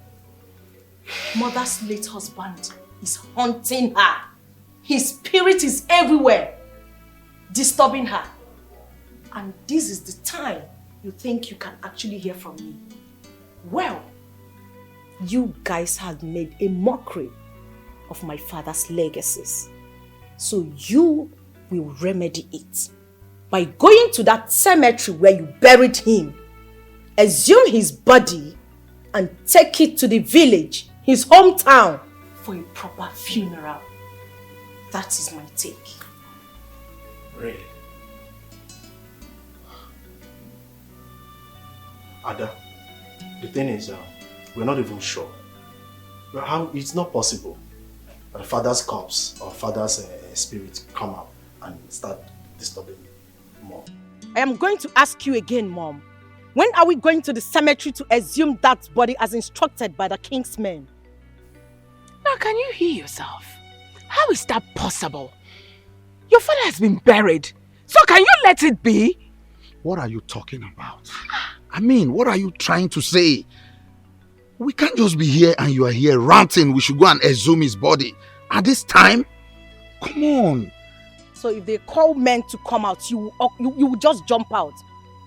H: Mother's late husband is haunting her. His spirit is everywhere, disturbing her. And this is the time you think you can actually hear from me. Well, you guys have made a mockery of my father's legacies. So you will remedy it by going to that cemetery where you buried him, exhume his body and take it to the village, his hometown, for a proper funeral. That is my take.
N: Really? Ada, the thing is, we're not even sure. How it's not possible that the father's corpse or father's spirit come out and start disturbing Mom.
H: I am going to ask you again, Mom. When are we going to the cemetery to exhume that body as instructed by the Kingsmen?
A: Now, can you hear yourself? How is that possible? Your father has been buried. So can you let it be?
O: What are you talking about? I mean, what are you trying to say? We can't just be here and you are here ranting. We should go and exhume his body. At this time? Come on.
H: So if they call men to come out, you will just jump out.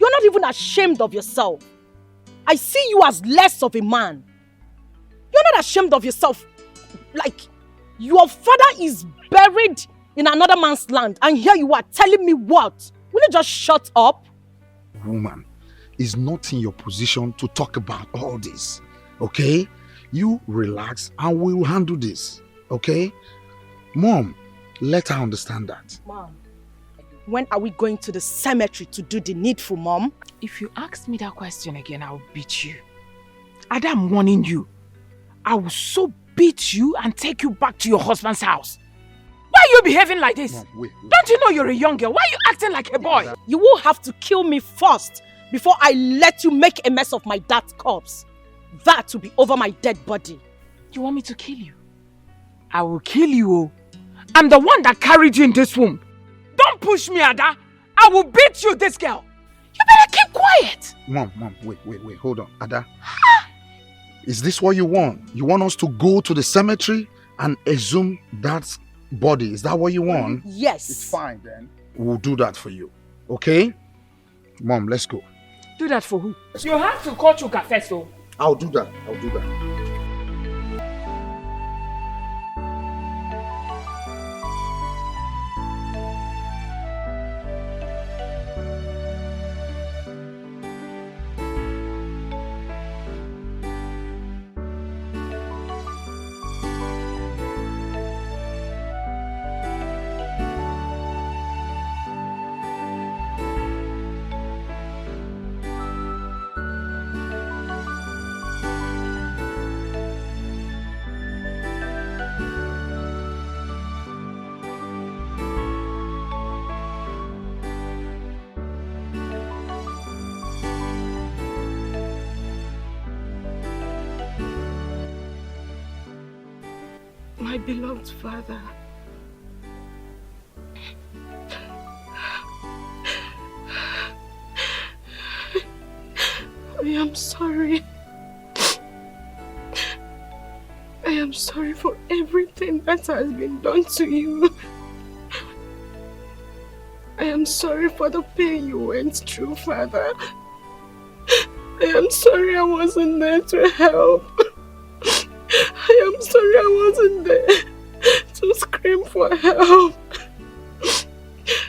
H: You're not even ashamed of yourself. I see you as less of a man. You're not ashamed of yourself. Like, your father is buried in another man's land and here you are telling me what? Will you just shut up?
O: Woman, it's not in your position to talk about all this, okay? You relax and we'll handle this, okay? Mom, let her understand that.
H: Mom, when are we going to the cemetery to do the needful, Mom?
A: If you ask me that question again, I'll beat you. Ada, I'm warning you. I will so beat you and take you back to your husband's house. Why are you behaving like this?
O: Mom, wait.
A: Don't you know you're a young girl? Why are you acting like a boy?
H: You will have to kill me first before I let you make a mess of my dad's corpse. That will be over my dead body.
A: You want me to kill you? I will kill you. I'm the one that carried you in this womb. Don't push me, Ada. I will beat you, this girl. You better keep quiet.
O: Mom, wait, hold on. Ada, is this what you want? You want us to go to the cemetery and exhume that body? Is that what you want?
H: Yes.
O: It's fine then. We'll do that for you, okay? Mom, let's go.
A: Do that for who? You have to call Chuka first, though.
O: I'll do that.
B: My beloved father, I am sorry. I am sorry for everything that has been done to you. I am sorry for the pain you went through, Father. I am sorry I wasn't there to help. I am sorry I wasn't there to scream for help.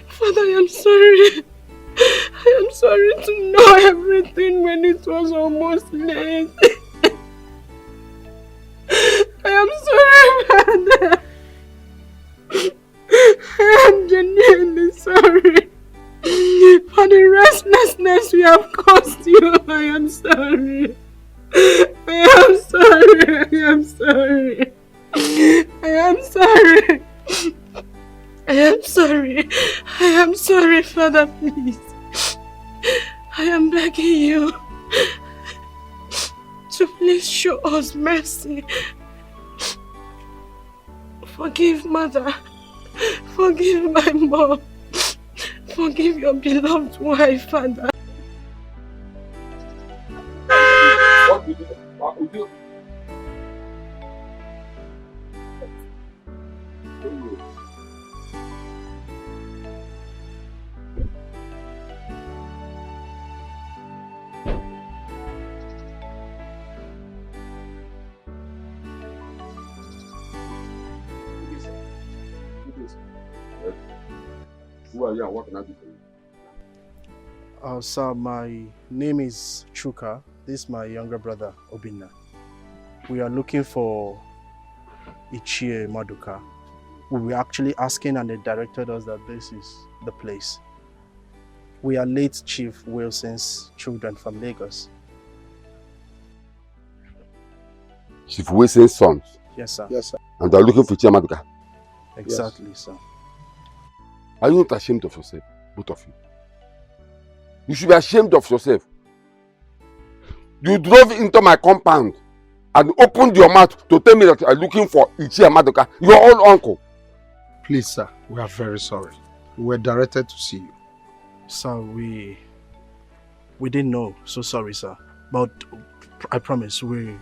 B: Father, I am sorry. I am sorry to know everything when it was almost late. I am sorry, Father. I am genuinely sorry for the restlessness we have caused you. I am sorry. I am sorry. I am sorry. I am sorry. I am sorry. I am sorry, Father, please. I am begging you to please show us mercy. Forgive Mother Forgive my mom. Forgive your beloved wife, Father.
L: What did you do? What did you Who are you and what can I do for you?
N: Sir, my name is Chuka. This is my younger brother, Obinna. We are looking for Ichie Maduka. We were actually asking and they directed us that this is the place. We are late Chief Wilson's children from Lagos.
L: Chief Wilson's sons?
N: Yes, sir.
P: Yes, sir.
L: And they're looking for Ichie Maduka?
N: Exactly, yes, sir.
L: Are you not ashamed of yourself, both of you? You should be ashamed of yourself. You drove into my compound and opened your mouth to tell me that you are looking for Ichie Maduka, your own uncle.
P: Please, sir, we are very sorry. We were directed to see you.
N: Sir, we didn't know. So sorry, sir. But I promise, we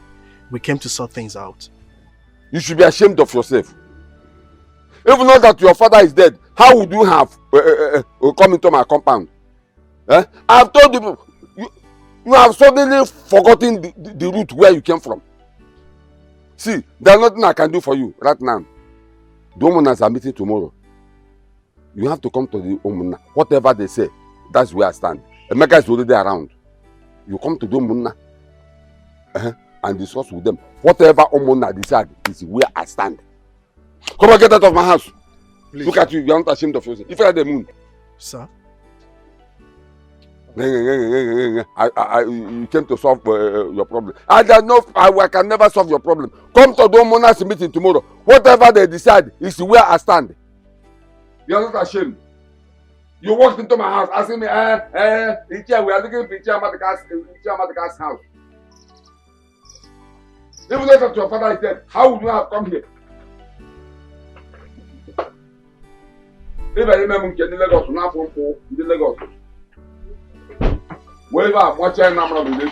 N: came to sort things out.
L: You should be ashamed of yourself. Even though that your father is dead, how would you have come into my compound? I have told you have suddenly forgotten the route where you came from. See, there's nothing I can do for you right now. The Omunas are meeting tomorrow. You have to come to the Omuna. Whatever they say, that's where I stand. Emeka is already around. You come to the Omuna and discuss with them. Whatever Omuna decide is where I stand. Come and get out of my house. Please. Look at you, you are not ashamed of yourself. If you are the moon.
N: Sir?
L: You came to solve your problem. I can never solve your problem. Come to the Omuna's meeting tomorrow. Whatever they decide is where I stand. You are not ashamed. You walked into my house asking me, we are looking for Ichie Maduka's house. Even though your father is dead, how would you have come here? If I remember in Lagos, not from in Lagos. Wherever I'm watching, I'm not going to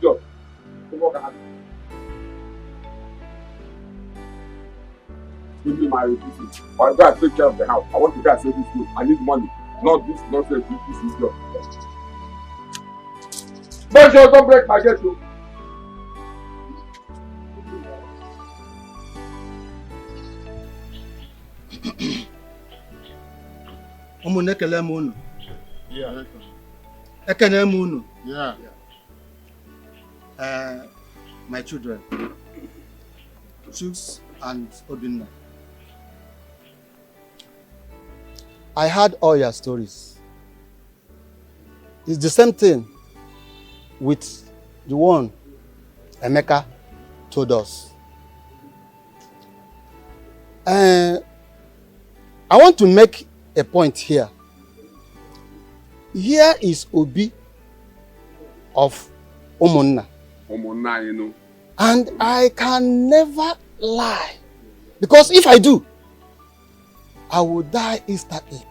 L: do. Give me my refusal. Or go and take care of the house. I want to go and save this food. I need money. Not this nonsense. This is your. But you don't break my gate.
J: Ụmụnne ekele m unu.
S: Yeah.
J: Ekene m unu.
S: Yeah.
J: My children, Chuks and Obinna. I heard all your stories. It's the same thing with the one Emeka told us. I want to make a point here. Here is Obi of Omunna.
L: Omunna, you know.
J: And I can never lie. Because if I do, I will die instantly.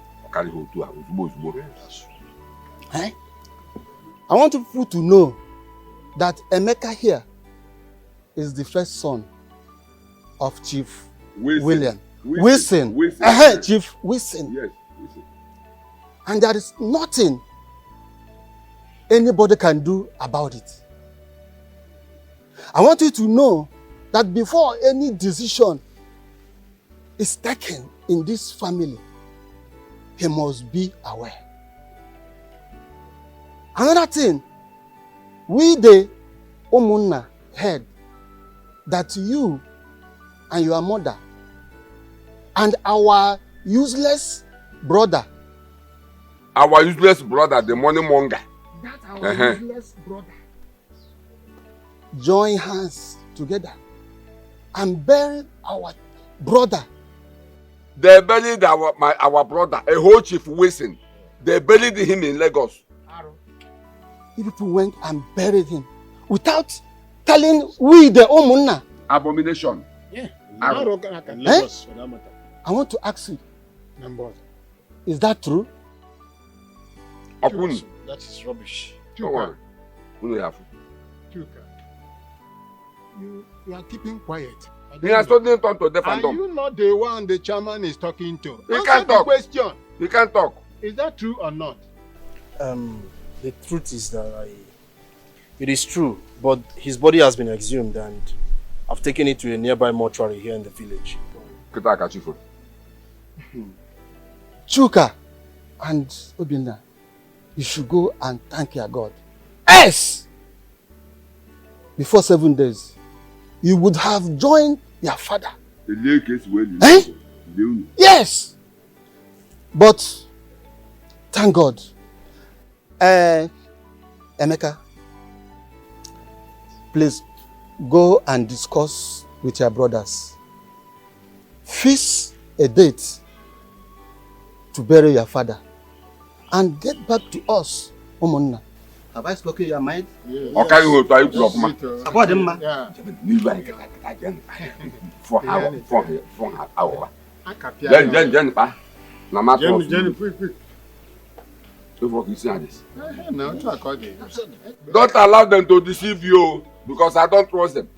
J: Eh? I want people to know that Emeka here is the first son of Chief Wilson. Chief Wilson.
L: Yes, Wilson.
J: And there is nothing anybody can do about it. I want you to know that before any decision is taken in this family, he must be aware. Another thing, we the Omunna heard that you and your mother and our useless brother.
L: Our useless brother, the money monger.
J: That our useless brother. Join hands together and bury our brother.
L: They buried our brother, a whole Chief Wilson. They buried him in Lagos.
J: You people went and buried him without telling we the Omunna.
L: Abomination.
P: Yeah,
Q: Lagos, for that matter.
B: I want to ask you,
Q: Number.
B: is that true?
C: Upon.
Q: That is rubbish.
C: Chuka.
T: Chuka, you are keeping quiet.
C: He has suddenly turned to deaf and
T: Are
C: dumb.
T: you not the one the chairman is talking to?
C: He
T: Answer
C: can't
T: the
C: talk.
T: question.
C: He can't talk.
T: Is that true or not?
N: The truth is that it is true, but his body has been exhumed and I've taken it to a nearby mortuary here in the village.
B: Chuka and Obinna, you should go and thank your God. Yes! Before 7 days, you would have joined your father. Eh? Yes! But, thank God. Emeka, please go and discuss with your brothers. Fix a date to bury your father and get back to us, Omunna. Have I spoken your mind?
C: Yes. Okay, you go to Ibrahim.
B: About them, man.
C: For our. Jen, Mama,
T: Jenny, quick.
C: No, don't allow them to deceive you because I don't trust them.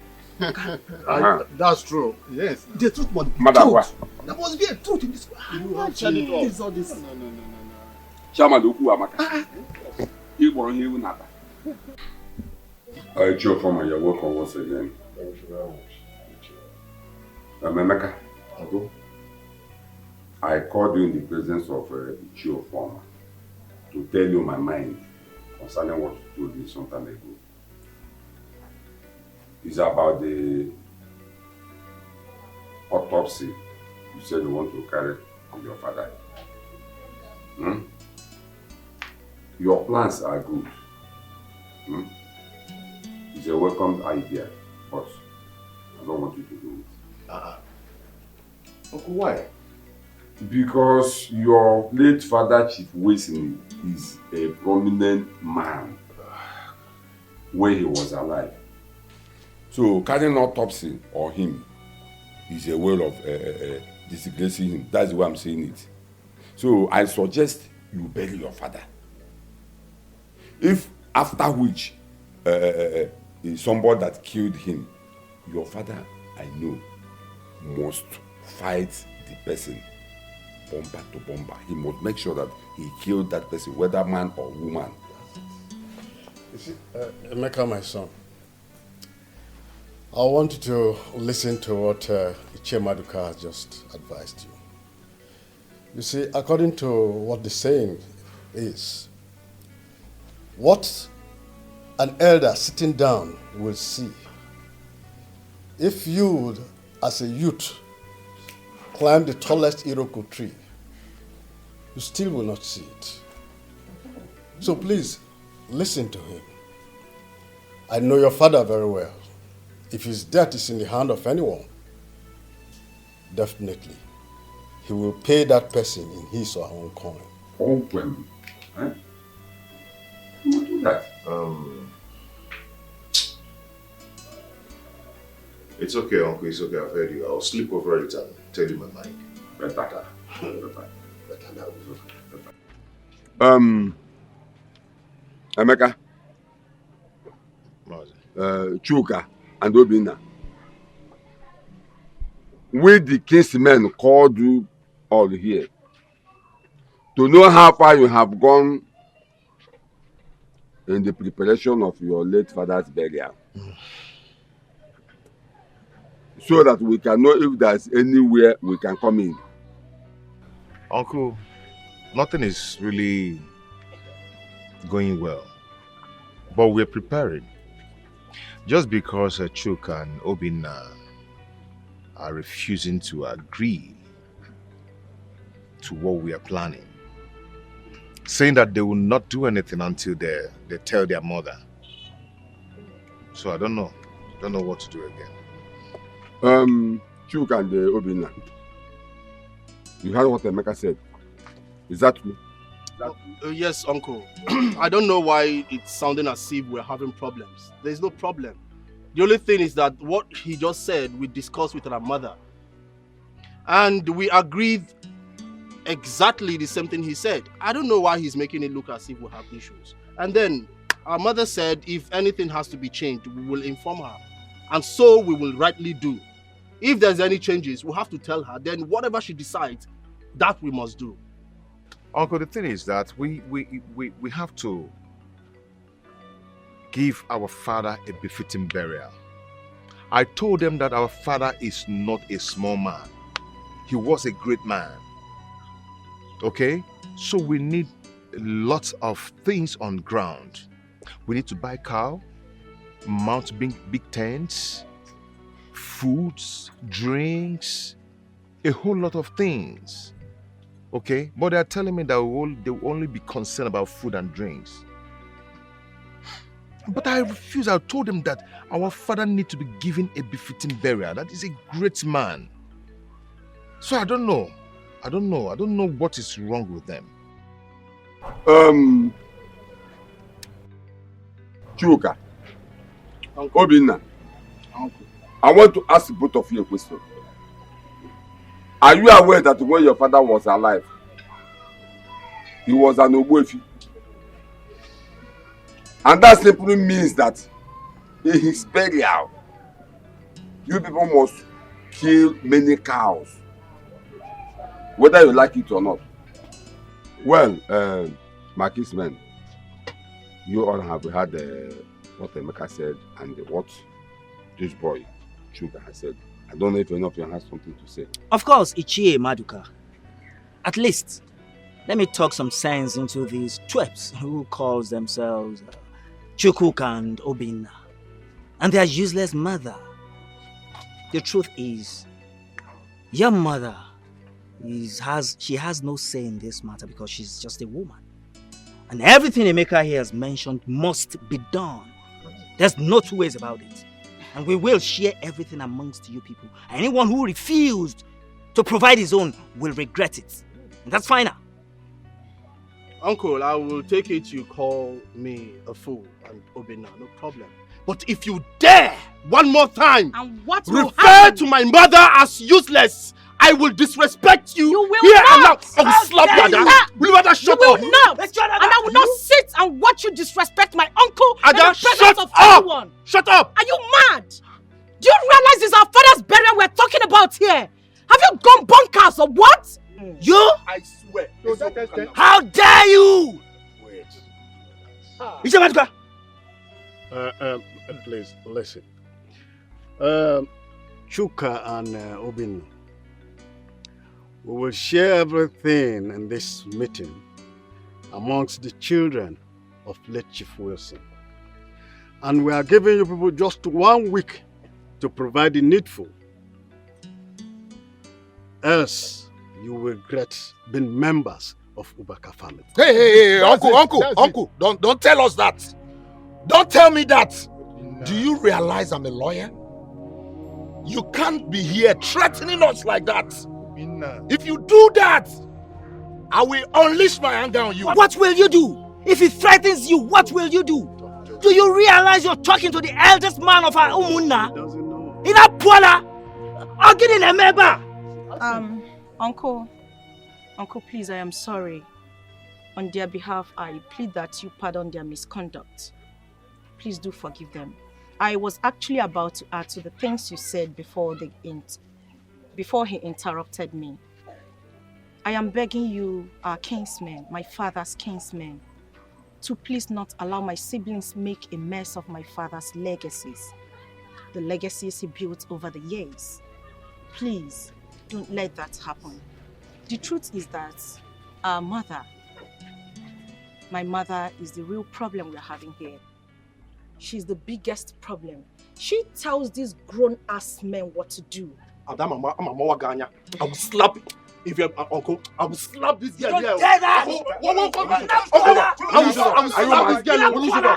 T: That's true. Yes.
B: The truth must be
C: Madam,
B: truth. There must be a truth in this. All this.
T: No.
C: Chama do ku amaka. Igbo ihe iwu nata. Chief Farmer, you're welcome once again.
M: Thank you very much.
C: Emeka, I called you in the presence of Chief Farmer to tell you my mind concerning what you told me some time ago. It's about the autopsy you said you want to carry on your father. Your plans are good. It's a welcome idea, but I don't want you to do it.
M: Uncle, why?
C: Because your late father, Chief Wilson, is a prominent man when he was alive. So carrying autopsy on him is a way of disgracing him. That's why I'm saying it. So I suggest you bury your father. If after which somebody that killed him, your father, I know, must fight the person bomber to bomber. He must make sure that he killed that person, whether man or woman.
Q: You see, Emeka, my son, I want you to listen to what Chemaduka has just advised you. You see, according to what the saying is, what an elder sitting down will see, if you, as a youth, climb the tallest Iroko tree, you still will not see it. So please, listen to him. I know your father very well. If his death is in the hand of anyone, definitely, he will pay that person in his or her own coin.
C: Own coin? Eh? Who will do that?
M: It's okay, Uncle. It's okay. I've heard you. I'll sleep over it and tell you my mind.
C: Better.
M: Better now.
C: Emeka, Chuka, and Obinna. We the Kingsmen called you all here to know how far you have gone in the preparation of your late father's burial. So that we can know if there's anywhere we can come in.
M: Uncle, nothing is really going well, but we're preparing. Just because Chuka and Obinna are refusing to agree to what we are planning, saying that they will not do anything until they tell their mother. So I don't know what to do again.
C: Chuka and Obinna, you heard what Emeka said. Is that true?
N: Yes, Uncle. I don't know why it's sounding as if we're having problems. There's no problem. The only thing is that what he just said, we discussed with our mother,
Q: And we agreed exactly the same thing he said. I don't know why he's making it look as if we have issues. And then our mother said if anything has to be changed, we will inform her. And so we will rightly do. If there's any changes, we'll have to tell her. Then whatever she decides, that we must do.
M: Uncle, the thing is that we have to give our father a befitting burial. I told them that our father is not a small man. He was a great man. Okay? So we need lots of things on ground. We need to buy cow, mount big tents, foods, drinks, a whole lot of things. Okay? But they're telling me that they will only be concerned about food and drinks. But I refuse. I told them that our father needs to be given a befitting burial. That is a great man. So I don't know. I don't know what is wrong with them.
L: Chuka, Obinna, I want to ask both of you a question. Are you aware that when your father was alive, he was an Ogbuefi? And that simply means that in his burial, you people must kill many cows, whether you like it or not. Well, my Kingsmen, you all have heard what Emeka said and what this boy, Chuka, has said. I don't know if any of you has something to say.
J: Of course, Ichie Maduka. At least, let me talk some sense into these twerps who calls themselves Chukwuka and Obinna and their useless mother. The truth is, your mother she has no say in this matter because she's just a woman. And everything Emeka here has mentioned must be done. There's no two ways about it. And we will share everything amongst you people. Anyone who refused to provide his own will regret it. And that's final.
Q: Uncle, I will take it you call me a fool and Obinna, no problem. But if you dare one more time
H: and what will
Q: refer
H: happen?
Q: to my mother as useless, I will disrespect you.
H: You will
Q: here
H: not.
Q: And now. I will slap you, Ada. Will you rather shut
H: You
Q: up?
H: will not. And I will not sit and watch you disrespect my uncle in
Q: Ada,
H: the presence
Q: shut
H: of
Q: up.
H: everyone.
Q: Shut up.
H: Are you mad? Do you realize it's our father's burial we're talking about here? Have you gone bonkers or what?
J: You?
Q: I swear.
J: How dare you?
Q: Wait.
J: Ichie Maduka.
S: Please, listen. Chuka and Obinna, we will share everything in this meeting amongst the children of late Chief Wilson. And we are giving you people just 1 week to provide the needful. Else, you will regret being members of Ubaka family.
O: Hey, Uncle, don't tell us that. Don't tell me that. Do you realize I'm a lawyer? You can't be here threatening us like that. If you do that, I will unleash my anger on you.
J: What will you do? If he threatens you, what will you do? Do you realize you're talking to the eldest man of our Umunna? In a Puala? Or get in a member?
H: Uncle, please, I am sorry. On their behalf, I plead that you pardon their misconduct. Please do forgive them. I was actually about to add to the things you said before he interrupted me. I am begging you, our kinsmen, my father's kinsmen, to please not allow my siblings make a mess of my father's legacies. The legacies he built over the years. Please, don't let that happen. The truth is that our mother, my mother, is the real problem we're having here. She's the biggest problem. She tells these grown-ass men what to do.
Q: Adam, I'm a Mawaganya. I will slap you. If you're uncle, I will slap this guy.
J: Don't dare that!
Q: I will slap this guy.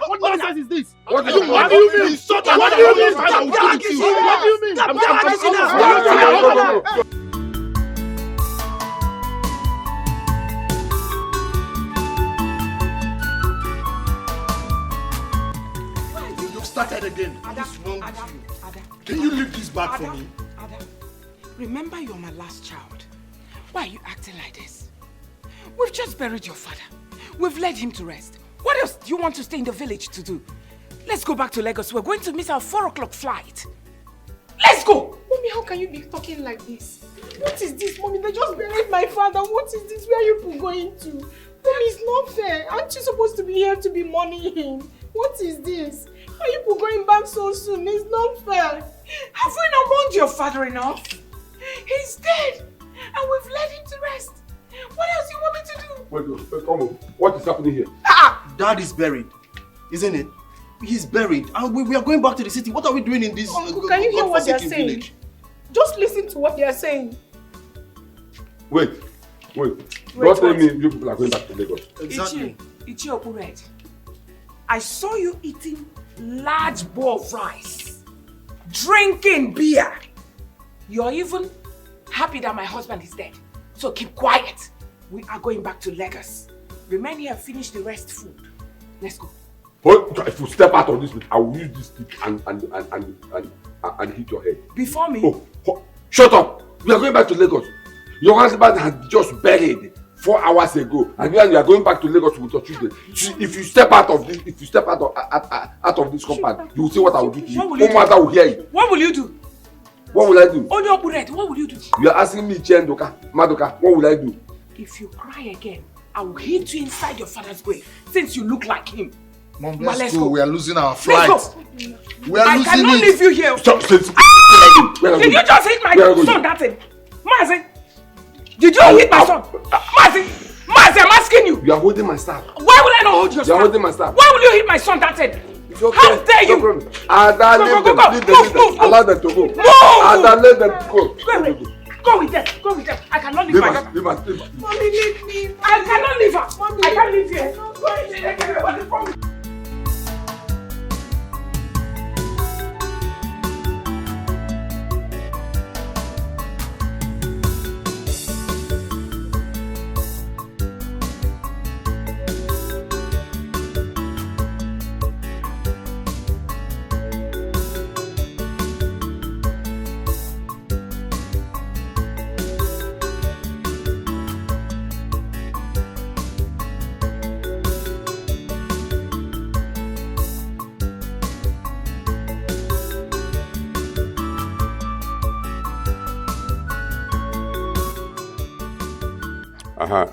Q: What nonsense is this?
O: What do you mean?
Q: What do you mean? What do you mean?
O: You've started again. What's wrong with you? Can you leave this bag for me?
A: Remember, you're my last child. Why are you acting like this? We've just buried your father. We've laid him to rest. What else do you want to stay in the village to do? Let's go back to Lagos. We're going to miss our 4 o'clock flight. Let's go!
B: Mommy, how can you be talking like this? What is this, Mommy? They just buried my father. What is this? Where are you people going to? Mommy, it's not fair. Aren't you supposed to be here to be mourning him? What is this? Are you people going back so soon? It's not fair.
A: Have we not mourned your father enough? He's dead, and we've led him to rest. What else do you want me to do?
L: Wait, come on. What is happening here?
N: Dad is buried, isn't it? He's buried, and we are going back to the city. What are we doing in this
B: Uncle, can you hear what they're saying?
N: village?
B: Just listen to what they're saying.
L: Wait. Don't tell me you people are going back to Lagos.
N: Exactly.
A: Ichi Opured, I saw you eating large bowl of rice, drinking beer. You're even happy that my husband is dead. So keep quiet. We are going back to Lagos. Remain here and finish the rest food. Let's go.
L: If you step out of this, I will use this stick and hit your head.
A: Before me?
L: Oh, shut up! We are going back to Lagos. Your husband had just buried 4 hours ago, and then you are going back to Lagos with your children. If you step out of this compound, you will see what I will do to you. No matter will hear you.
A: What will you do?
L: What will I do?
A: Onyo Opured, what will you do?
L: You are asking me, Madoka, what will I do?
A: If you cry again, I will hit you inside your father's grave, since you look like him.
M: Mom,
A: But
M: let's go. We are losing our flight.
A: Let's go.
M: We are
A: I
M: losing
A: cannot leave you here.
L: Stop.
A: Did you just hit my son, that thing? Mazi, did you hit my son? Mazi, I'm asking you.
L: You are holding my staff.
A: Why will I not hold your staff?
L: You are holding my staff.
A: Why will you hit my son, that thing?
L: Okay.
A: How dare you?
L: No problem. Move. Allow them to go.
A: Move.
L: Let them go.
A: Go with them. I cannot leave my daughter.
L: Leave us.
A: Mommy, leave me. I cannot leave her. Mommy, I can't leave here. Go with them.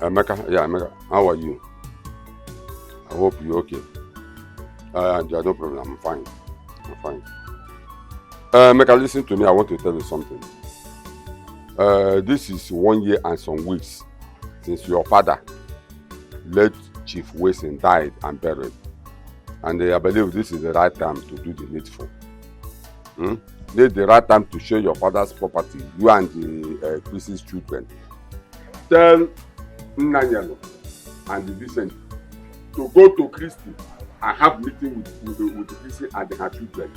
L: Emeka, how are you? I hope you're okay. There's no problem, I'm fine. Emeka, listen to me, I want to tell you something. This is 1 year and some weeks since your father, late Chief Wilson, died and buried. And I believe this is the right time to do the needful. This is the right time to share your father's property, you and the Chris's children. Tell Nanyalo and the Vincent to go to Christy and have meeting with Christy and her children.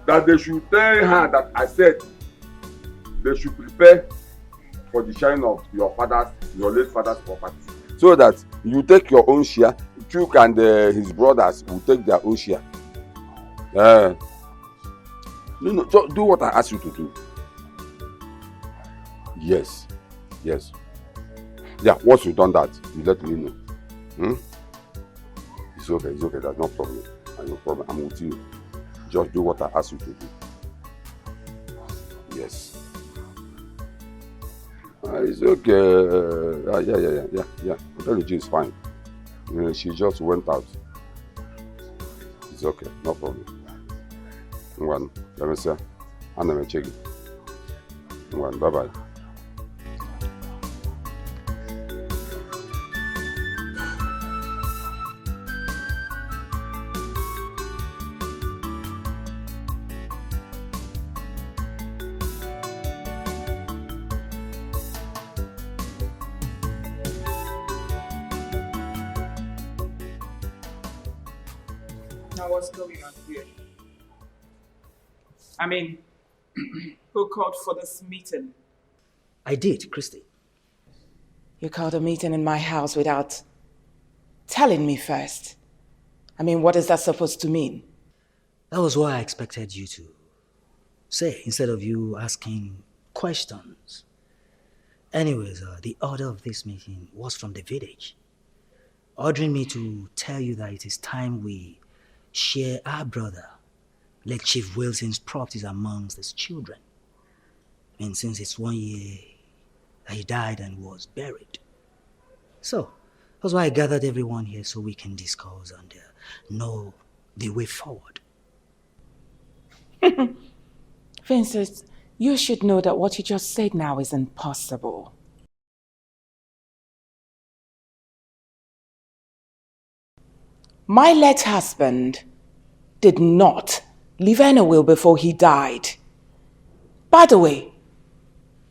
L: That they should tell her that I said they should prepare for the sharing of your late father's property. So that you take your own share, Chuck and his brothers will take their own share. So do what I asked you to do. Yes. Yeah, once you've done that, you let me know. It's okay, there's no problem. I'm with you. Just do what I asked you to do. Yes. It's okay. Yeah. Intelligence is fine. She just went out. It's okay, no problem. Let me say, I'm going to check it. Bye-bye.
A: Now what's going on here? I mean, who called for this meeting?
J: I did, Christy.
A: You called a meeting in my house without telling me first. I mean, what is that supposed to mean?
J: That was what I expected you to. say, instead of you asking questions. Anyways, the order of this meeting was from the village, ordering me to tell you that it is time we share our brother, late Chief Wilson's properties amongst his children. And since it's 1 year that he died and was buried. So, that's why I gathered everyone here so we can discuss and know the way forward.
A: Vincent, you should know that what you just said now is impossible. My late husband did not leave any will before he died. By the way,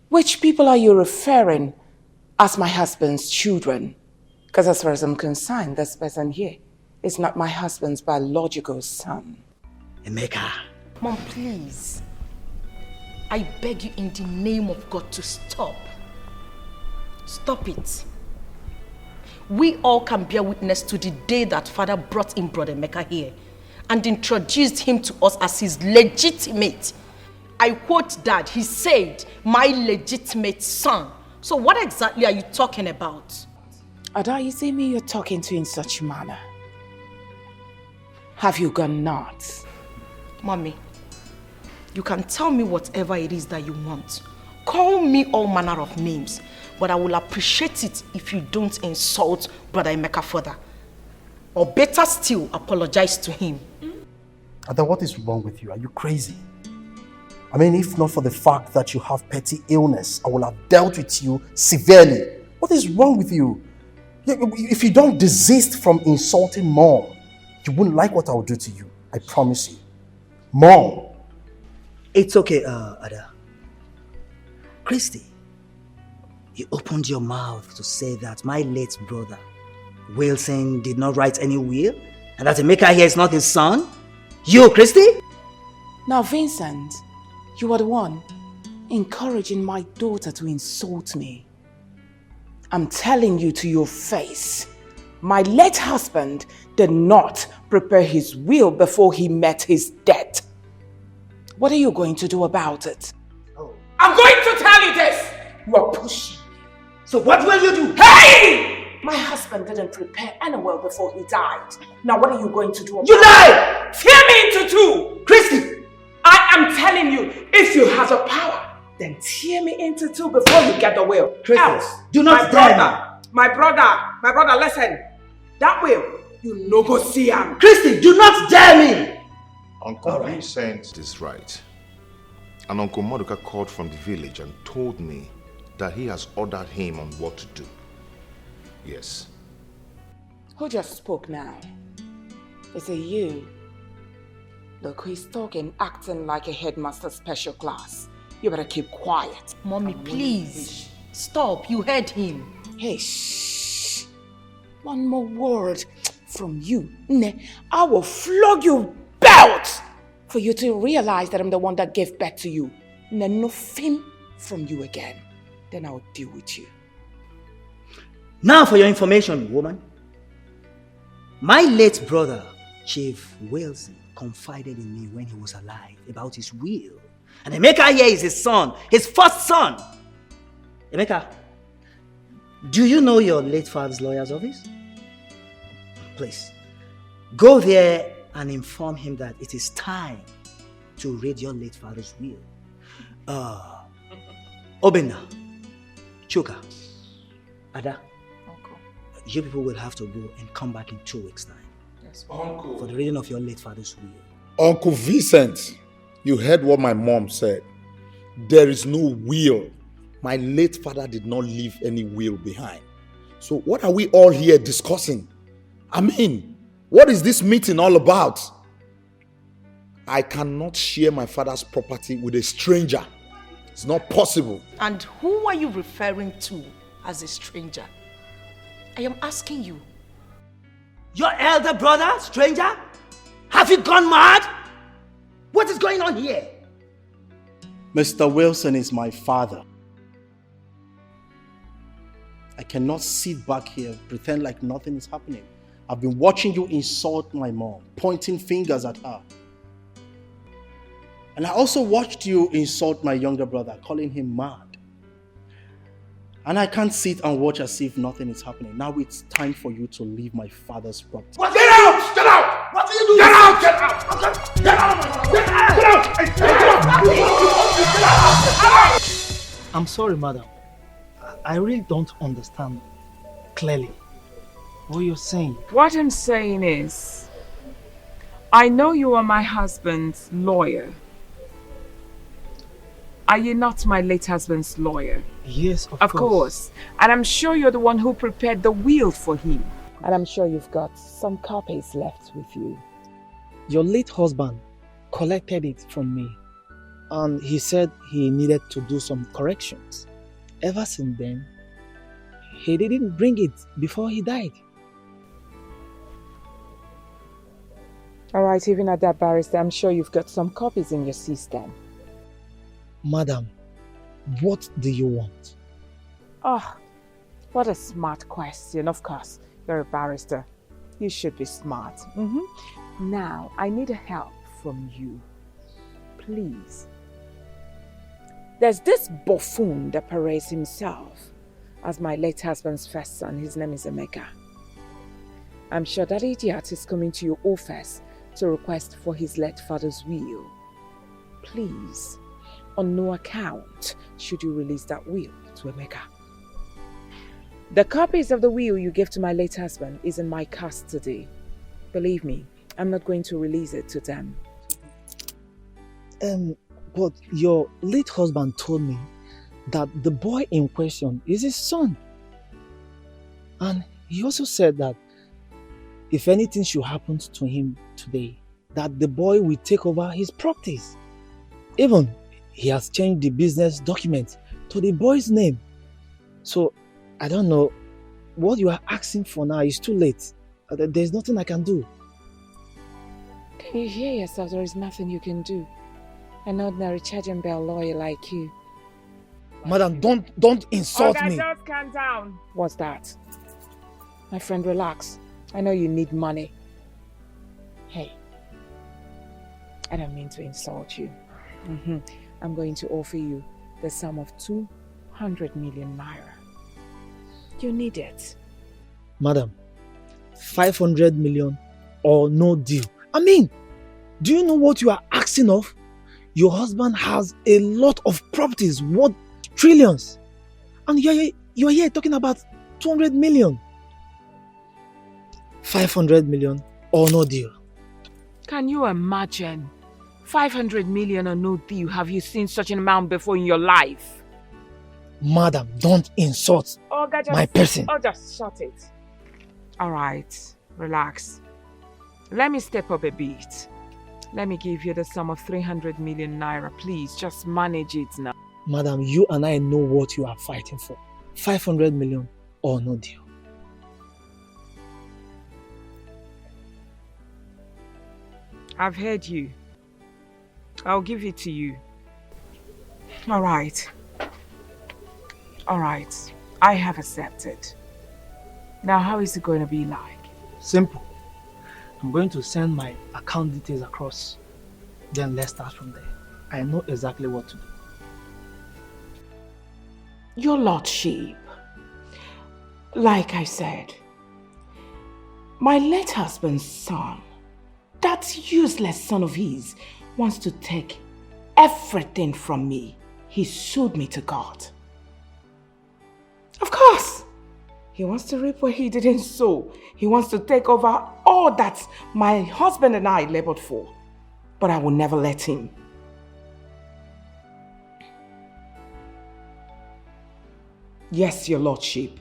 A: which people are you referring as my husband's children? Because as far as I'm concerned, this person here is not my husband's biological son.
J: Emeka.
H: Mom, please. I beg you in the name of God to stop. Stop it. We all can bear witness to the day that Father brought in Brother Emeka here and introduced him to us as his legitimate. I quote Dad, he said, my legitimate son. So what exactly are you talking about?
A: Ada, you see me you're talking to in such manner. Have you gone nuts?
H: Mommy, you can tell me whatever it is that you want. Call me all manner of names, but I will appreciate it if you don't insult Brother Emeka further. Or better still, apologize to him.
N: Ada, what is wrong with you? Are you crazy? I mean, if not for the fact that you have petty illness, I will have dealt with you severely. What is wrong with you? If you don't desist from insulting Mom, you wouldn't like what I will do to you. I promise you. Mom.
J: It's okay, Ada. Christy, you opened your mouth to say that my late brother, Wilson, did not write any will, and that Emeka here is not his son? You, Christy?
A: Now, Vincent, you are the one encouraging my daughter to insult me. I'm telling you to your face, my late husband did not prepare his will before he met his death. What are you going to do about it?
J: Oh.
A: I'm going to tell you this! You are pushing me.
J: So what will you do?
A: Hey! My husband didn't prepare any will before he died. Now what are you going to do about it?
J: You lie!
A: Tear me into two!
J: Christy!
A: I am telling you, if you have the power, then tear me into two before you get the will.
J: Christy, do not dare me.
A: My brother, listen. That will, you no go see him.
J: Christy, do not dare me!
M: Uncle Vincent is right. And Uncle Maduka called from the village and told me that he has ordered him on what to do. Yes.
A: Who just spoke now? Is it you? Look, he's talking, acting like a headmaster special class. You better keep quiet.
H: Mommy, please. Stop. You heard him.
A: Hey, shh. One more word from you. I will flog you belt for you to realize that I'm the one that gave birth to you. Nothing from you again. Then I'll deal with you.
J: Now for your information, woman. My late brother, Chief Wilson, confided in me when he was alive about his will. And Emeka here is his son, his first son. Emeka, do you know your late father's lawyer's office? Please, go there and inform him that it is time to read your late father's will. Obinna, Chuka, Ada,
A: Uncle.
J: You people will have to go and come back in 2 weeks' time.
A: Yes,
O: Uncle.
J: For the reading of your late father's will.
O: Uncle Vincent, you heard what my mom said. There is no will. My late father did not leave any will behind. So what are we all here discussing? I mean, what is this meeting all about? I cannot share my father's property with a stranger. It's not possible.
H: And who are you referring to as a stranger? I am asking you.
J: Your elder brother, stranger? Have you gone mad? What is going on here?
N: Mr. Wilson is my father. I cannot sit back here, pretend like nothing is happening. I've been watching you insult my mom, pointing fingers at her. And I also watched you insult my younger brother, calling him mad. And I can't sit and watch as if nothing is happening. Now it's time for you to leave my father's property.
T: What? Get out! Get out! What are you doing? Get out! Get out! Get out! Get out! Get out!
N: I'm sorry, madam. I really don't understand clearly what you're saying.
A: What I'm saying is, I know you are my husband's lawyer. Are you not my late husband's lawyer?
N: Yes,
A: of course. And I'm sure you're the one who prepared the will for him. And I'm sure you've got some copies left with you.
N: Your late husband collected it from me, and he said he needed to do some corrections. Ever since then, he didn't bring it before he died.
A: All right, even at that, barrister, I'm sure you've got some copies in your system.
N: Madam, what do you want?
A: Oh, what a smart question. Of course, you're a barrister. You should be smart. Now, I need help from you. Please. There's this buffoon that parades himself as my late husband's first son. His name is Emeka. I'm sure that idiot is coming to your office to request for his late father's will. Please, on no account should you release that will to Emeka. The copies of the will you gave to my late husband is in my custody. Believe me, I'm not going to release it to them.
N: But your late husband told me that the boy in question is his son. And he also said that if anything should happen to him today, that the boy will take over his properties. Even he has changed the business document to the boy's name. So I don't know, what you are asking for now is too late. There's nothing I can do.
A: Can you hear yourself? There is nothing you can do. An ordinary charge and bell lawyer like you.
N: Madam, don't insult me.
A: Just calm down. What's that? My friend, relax. I know you need money. Hey, I don't mean to insult you. I'm going to offer you the sum of 200 million naira. You need it.
N: Madam, 500 million or no deal. I mean, do you know what you are asking of? Your husband has a lot of properties worth trillions. And you're here talking about 200 million. 500 million or no deal.
A: Can you imagine? 500 million or no deal. Have you seen such an amount before in your life?
N: Madam, don't insult my person.
A: Oh, just shut it. All right, relax. Let me step up a bit. Let me give you the sum of 300 million naira. Please, just manage it now.
N: Madam, you and I know what you are fighting for. 500 million or no deal.
A: I've heard you. I'll give it to you. All right. All right. I have accepted. Now, how is it going to be like?
N: Simple. I'm going to send my account details across. Then let's start from there. I know exactly what to do.
A: Your Lordship, like I said, my late husband's son, that useless son of his, wants to take everything from me. He sued me to God. Of course, he wants to reap where he didn't sow. He wants to take over all that my husband and I labored for. But I will never let him. Yes, Your Lordship.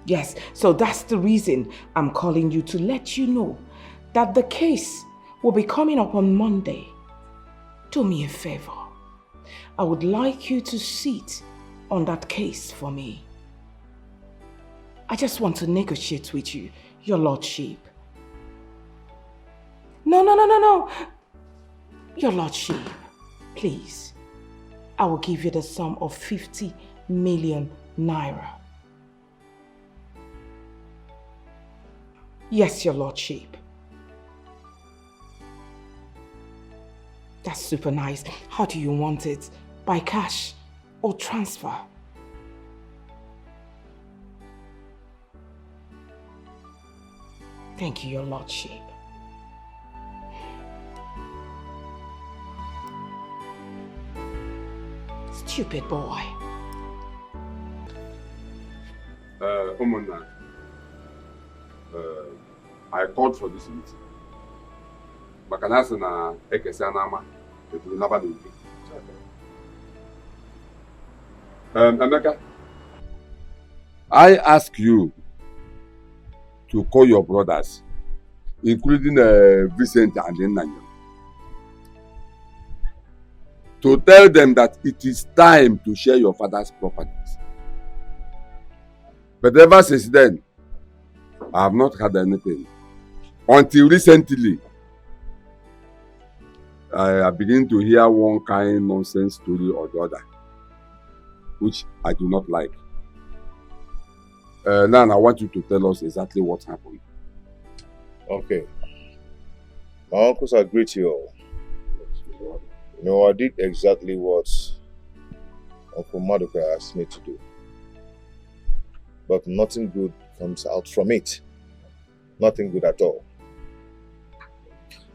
A: Yes, so that's the reason I'm calling you, to let you know that the case will be coming up on Monday. Do me a favor. I would like you to sit on that case for me. I just want to negotiate with you, Your Lordship. No. Your Lordship, please. I will give you the sum of 50 million naira. Yes, Your Lordship. That's super nice. How do you want it? By cash or transfer? Thank you, your lordship. Stupid boy.
L: Umuna, I called for this meeting. Makanasa na ekesi anama, it will never be. Emeka, I ask you to call your brothers, including Vincent and Nanya, to tell them that it is time to share your father's properties. But ever since then, I have not had anything. Until recently, I begin to hear one kind of nonsense story or the other, which I do not like. Now I want you to tell us exactly what happened.
M: Okay. My uncles agree to you all. You know, I did exactly what Uncle Maduka asked me to do. But nothing good comes out from it. Nothing good at all.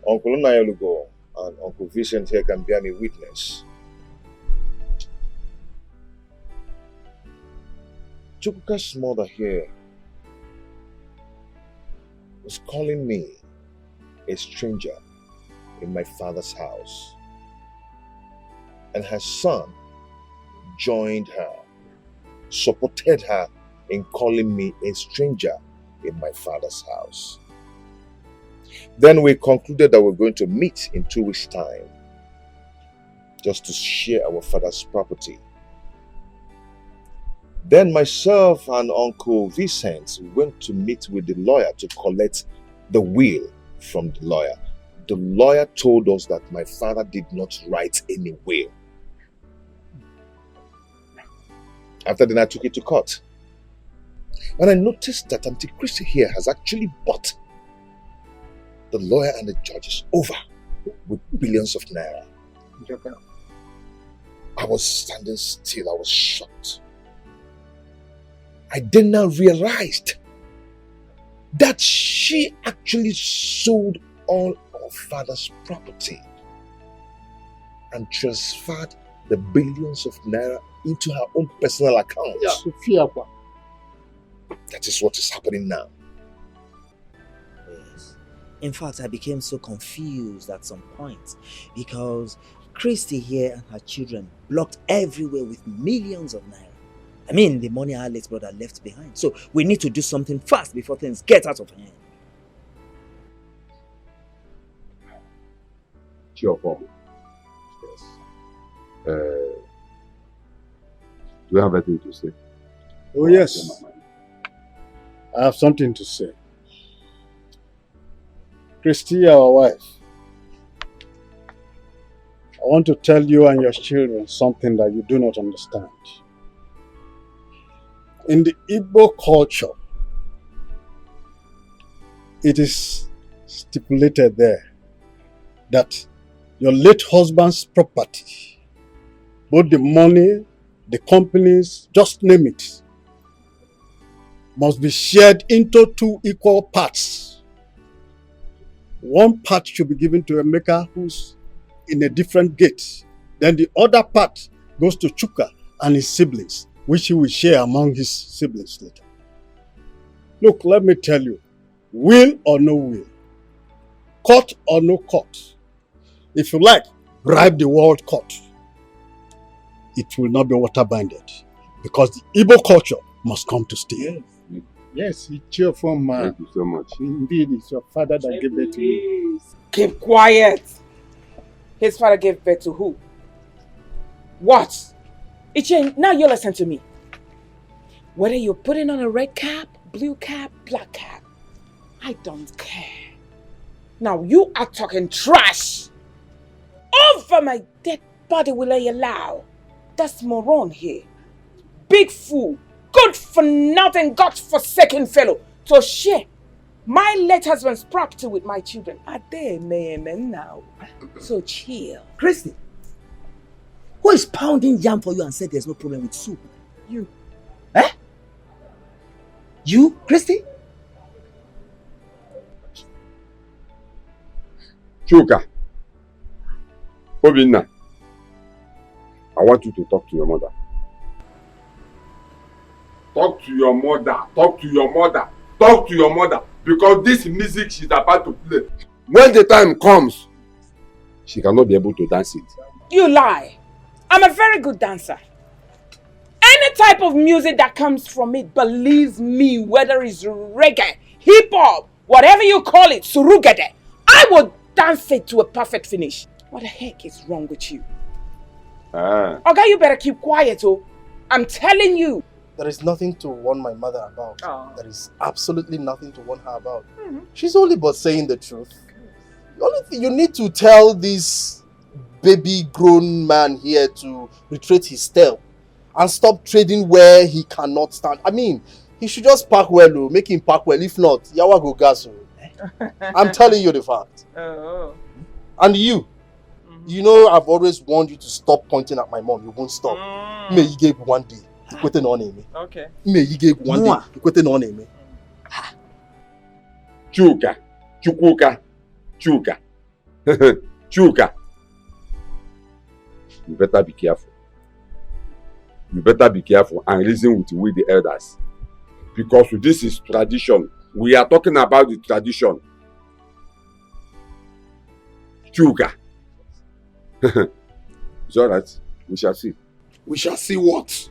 M: Uncle Unayalugo and Uncle Vincent here can bear me witness. Chukwuka's mother here was calling me a stranger in my father's house. And her son joined her, supported her in calling me a stranger in my father's house. Then we concluded that we're going to meet in 2 weeks' time just to share our father's property. Then myself and Uncle Vincent went to meet with the lawyer to collect the will from the lawyer. The lawyer told us that my father did not write any will. After then I took it to court. And I noticed that Auntie Christy here has actually bought the lawyer and the judges over with billions of naira. I was standing still, I was shocked. I then now realized that she actually sold all of father's property and transferred the billions of naira into her own personal account.
T: Yeah.
M: That is what is happening now.
J: Yes. In fact, I became so confused at some point because Christy here and her children blocked everywhere with millions of naira. I mean, the money our late brother left behind. So we need to do something fast before things get out of hand.
L: Chiofo. Yes. Do you have anything to say?
T: Oh, yes. I have something to say. Christy, our wife, I want to tell you and your children something that you do not understand. In the Igbo culture, it is stipulated there that your late husband's property, both the money, the companies, just name it, must be shared into 2 equal parts. One part should be given to Emeka, who's in a different gate. Then the other part goes to Chuka and his siblings, which he will share among his siblings later. Look, let me tell you, will or no will, court or no court, if you like, bribe the world court, it will not be water-binded because the Igbo culture must come to stay.
P: Yes, it's cheerful man.
L: Thank you so much.
P: Indeed, it's your father that gave it to you.
A: Keep quiet. His father gave birth to who? What? Ichen, now you listen to me. Whether you're putting on a red cap, blue cap, black cap, I don't care. Now you are talking trash. Over my dead body will I allow. That's moron here. Big fool. Good for nothing, God-forsaken fellow. To share My late husband's property with my children are there, man, now. So chill.
J: Christy, who is pounding yam for you and said there's no problem with soup?
A: You.
J: Eh? You, Christy?
L: Chuka, Obinna, I want you to talk to your mother. Talk to your mother. Talk to your mother. Talk to your mother. Because this music she's about to play, when the time comes, she cannot be able to dance it.
A: You lie. I'm a very good dancer. Any type of music that comes from it, believe me, whether it's reggae, hip-hop, whatever you call it, surugede, I will dance it to a perfect finish. What the heck is wrong with you? Okay, you better keep quiet, oh. I'm telling you.
N: There is nothing to warn my mother about.
A: Oh.
N: There is absolutely nothing to warn her about. She's only but saying the truth. The only thing you need to tell this baby grown man here to retrace his step and stop trading where he cannot stand. I mean, he should just park well, make him park well. If not, yawa go gas. I'm telling you the fact.
A: Oh.
N: And you, you know I've always warned you to stop pointing at my mom. You won't stop. May you give one day.
A: Okay.
N: May you give one day.
L: Chuka, Chukuka, Chuka, Chuka. You better be careful. You better be careful and reason with the elders. Because this is tradition. We are talking about the tradition. Chuka. It's alright. We shall see.
O: We shall see what?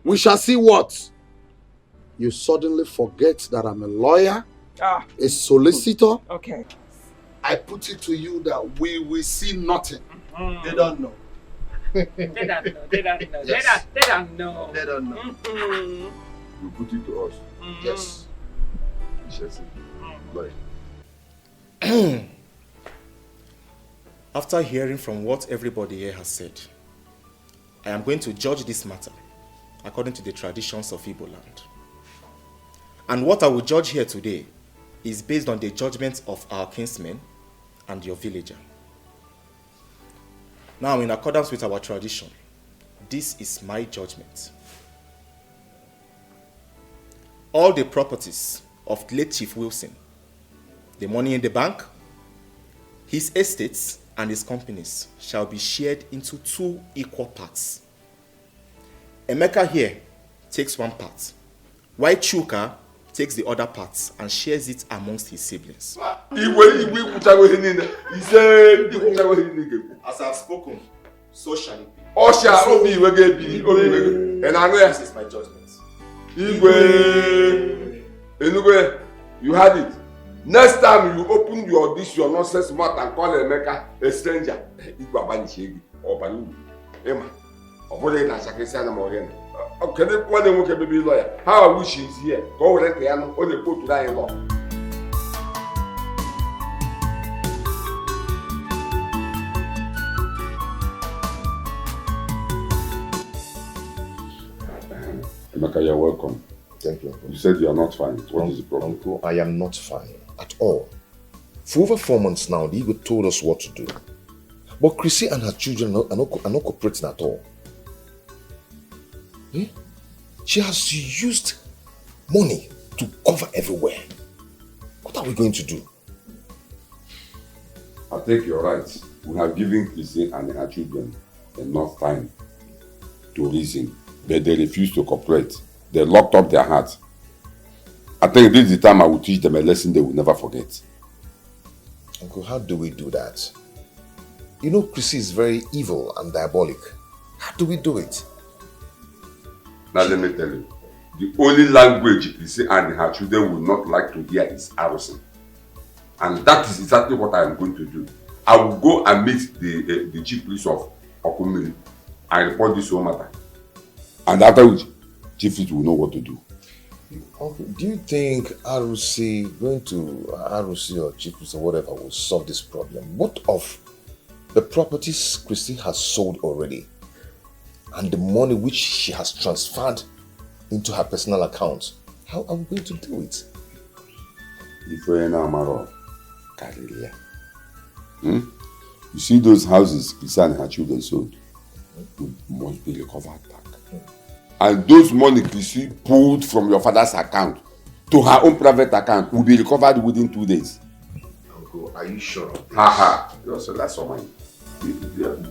O: We shall see what? You suddenly forget that I'm a lawyer, a solicitor.
A: Okay.
O: I put it to you that we will see nothing.
N: They don't know.
A: They don't know. They don't know.
O: Yes.
A: They don't know.
N: They don't know.
L: You put it to us.
O: Yes.
L: We shall see. Lawyer.
S: After hearing from what everybody here has said, I am going to judge this matter according to the traditions of Igbo land. And what I will judge here today is based on the judgment of our kinsmen and your villager. Now, in accordance with our tradition, this is my judgment. All the properties of late Chief Wilson, the money in the bank, his estates, and his companies shall be shared into 2 equal parts. Emeka here takes 1 part, while Chuka takes the other part and shares it amongst his siblings.
L: As
S: I've spoken, so shall it be. This is my judgment.
L: Igwe, you had it. Next time you open your nonsense mouth and call Emeka a stranger, Igwe Abanishegi or Banu. Emma, or na Sakisa and Morgan. Okay, one day we can be lawyer. How I wish he's here. Go let the piano on the put to die in law. Emeka, you're welcome.
M: Thank you, Uncle.
L: You said you are not fine. What is the problem?
M: Uncle, I am not fine at all. For over 4 months now, the Igbo told us what to do. But Chrissy and her children are not cooperating at all. She has used money to cover everywhere. What are we going to do?
L: I think you're right. We have given Chrissy and her children enough time to reason, but they refuse to cooperate. They locked up their hearts. I think this is the time I will teach them a lesson they will never forget.
M: Uncle, how do we do that? You know Chrissy is very evil and diabolic. How do we do it?
L: Now let me tell you, the only language Chrissy and her children will not like to hear is arrosing. And that is exactly what I am going to do. I will go and meet the chief priest of Okumiri and report this whole matter. And after which, chief priest will know what to do.
M: Uncle, do you think going to ROC or chief priest or whatever will solve this problem? What of the properties Chrissy has sold already and the money which she has transferred into her personal account? How are we going to do it?
L: If we're now Maro, Carilia. You see those houses Christian and her children sold? Must be recovered back. And those money Chrissy pulled from your father's account to her own private account will be recovered within 2 days.
M: Uncle, are you sure?
L: Haha. So that's all mine.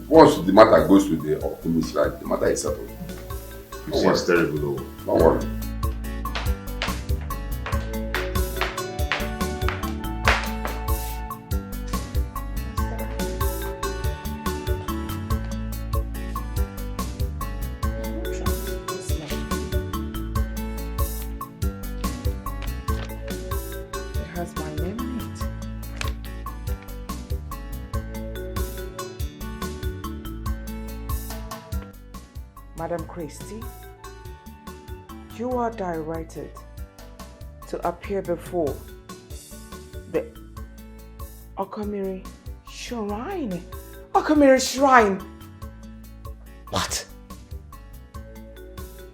L: Once the matter goes to the optimist, right, the matter is settled.
M: It's terrible though.
L: Don't worry.
A: Madam Christie, you are directed to appear before the Okomiri Shrine. Okomiri Shrine! What?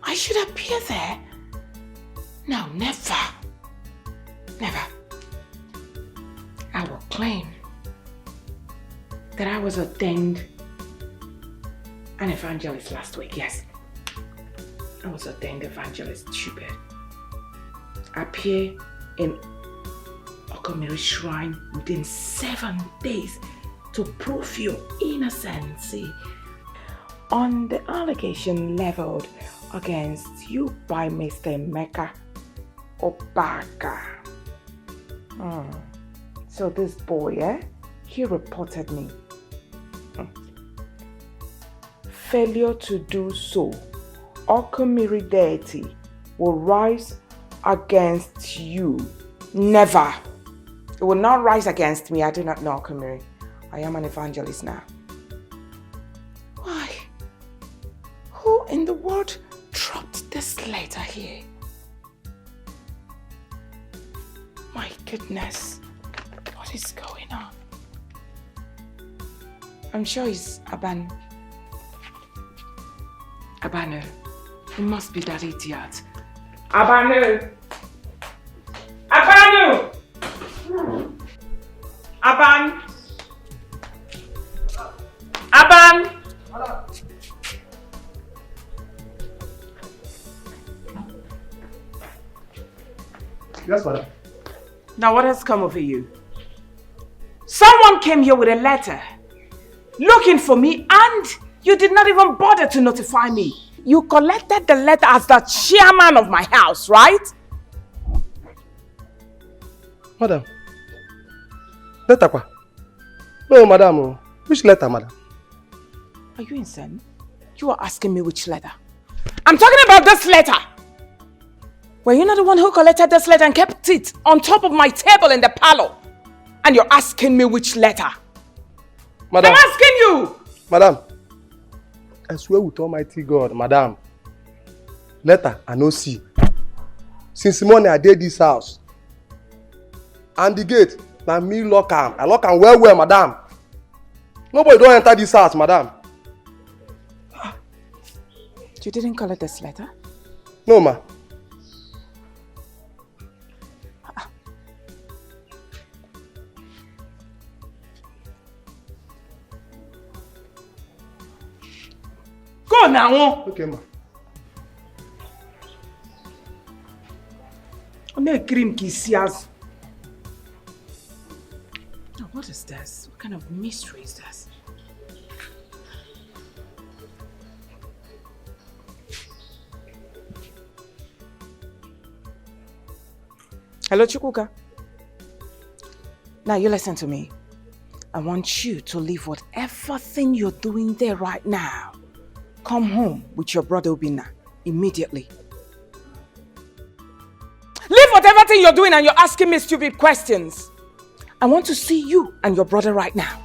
A: I should appear there? No, never. Never. I will claim that I was ordained an evangelist last week, yes. I was ordained evangelist, stupid. Appear in Okomiri Shrine within 7 days to prove your innocence on the allegation leveled against you by Mr. Emeka Obaka. So this boy, he reported me. Failure to do so, Okomiri deity will rise against you. Never. It will not rise against me. I do not know Okomiri. I am an evangelist now. Why? Who in the world dropped this letter here? My goodness. What is going on? I'm sure it's Abanu. It must be that idiot. Abanu! Aban!
N: Yes, madam.
A: Now what has come over you? Someone came here with a letter looking for me and you did not even bother to notify me. You collected the letter as the chairman of my house, right?
B: Madam. Letter kwa? No, madam. Which letter, madam?
A: Are you insane? You are asking me which letter? I'm talking about this letter! Were you not the one who collected this letter and kept it on top of my table in the parlor? And you're asking me which letter?
B: Madam.
A: I'm asking you!
B: Madam. I swear with Almighty God, madam. Letter I no see. Since morning I did this house. And the gate, na me lock am. I lock am well, madam. Nobody don't enter this house, madam.
A: You didn't collect this letter?
B: No, ma.
A: Go now.
B: Okay, ma.
A: What is this? What kind of mystery is this? Hello, Chukwuka. Now you listen to me. I want you to leave whatever thing you're doing there right now. Come home with your brother Obinna immediately. Leave whatever thing you're doing and you're asking me stupid questions. I want to see you and your brother right now.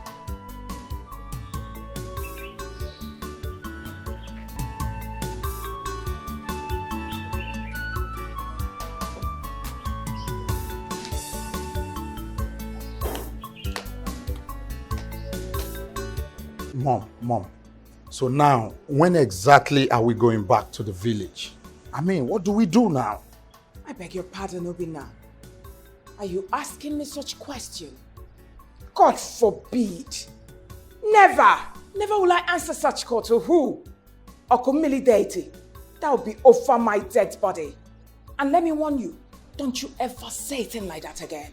O: Mom. So now, when exactly are we going back to the village? I mean, what do we do now?
A: I beg your pardon, Obinna. Are you asking me such question? God forbid. Never will I answer such call to who? Okumili deity. That will be over my dead body. And let me warn you, don't you ever say a thing like that again.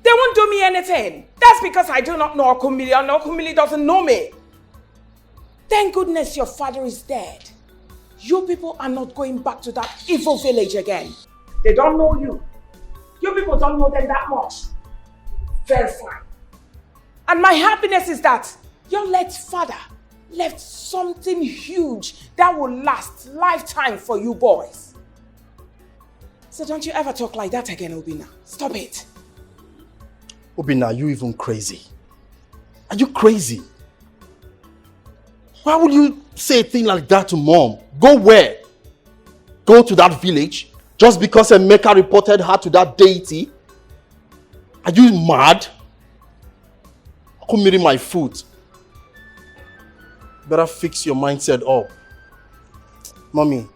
A: They won't do me anything. That's because I do not know Okumili and Okumili doesn't know me. Thank goodness your father is dead. You people are not going back to that evil village again. They don't know you. You people don't know them that much. Very fine. And my happiness is that your late father left something huge that will last lifetime for you boys. So don't you ever talk like that again, Obina. Stop it.
N: Obina, are you even crazy? Are you crazy? Why would you say a thing like that to Mom? Go where? Go to that village? Just because Emeka reported her to that deity? Are you mad? Come meeting my foot. Better fix your mindset up. Mommy.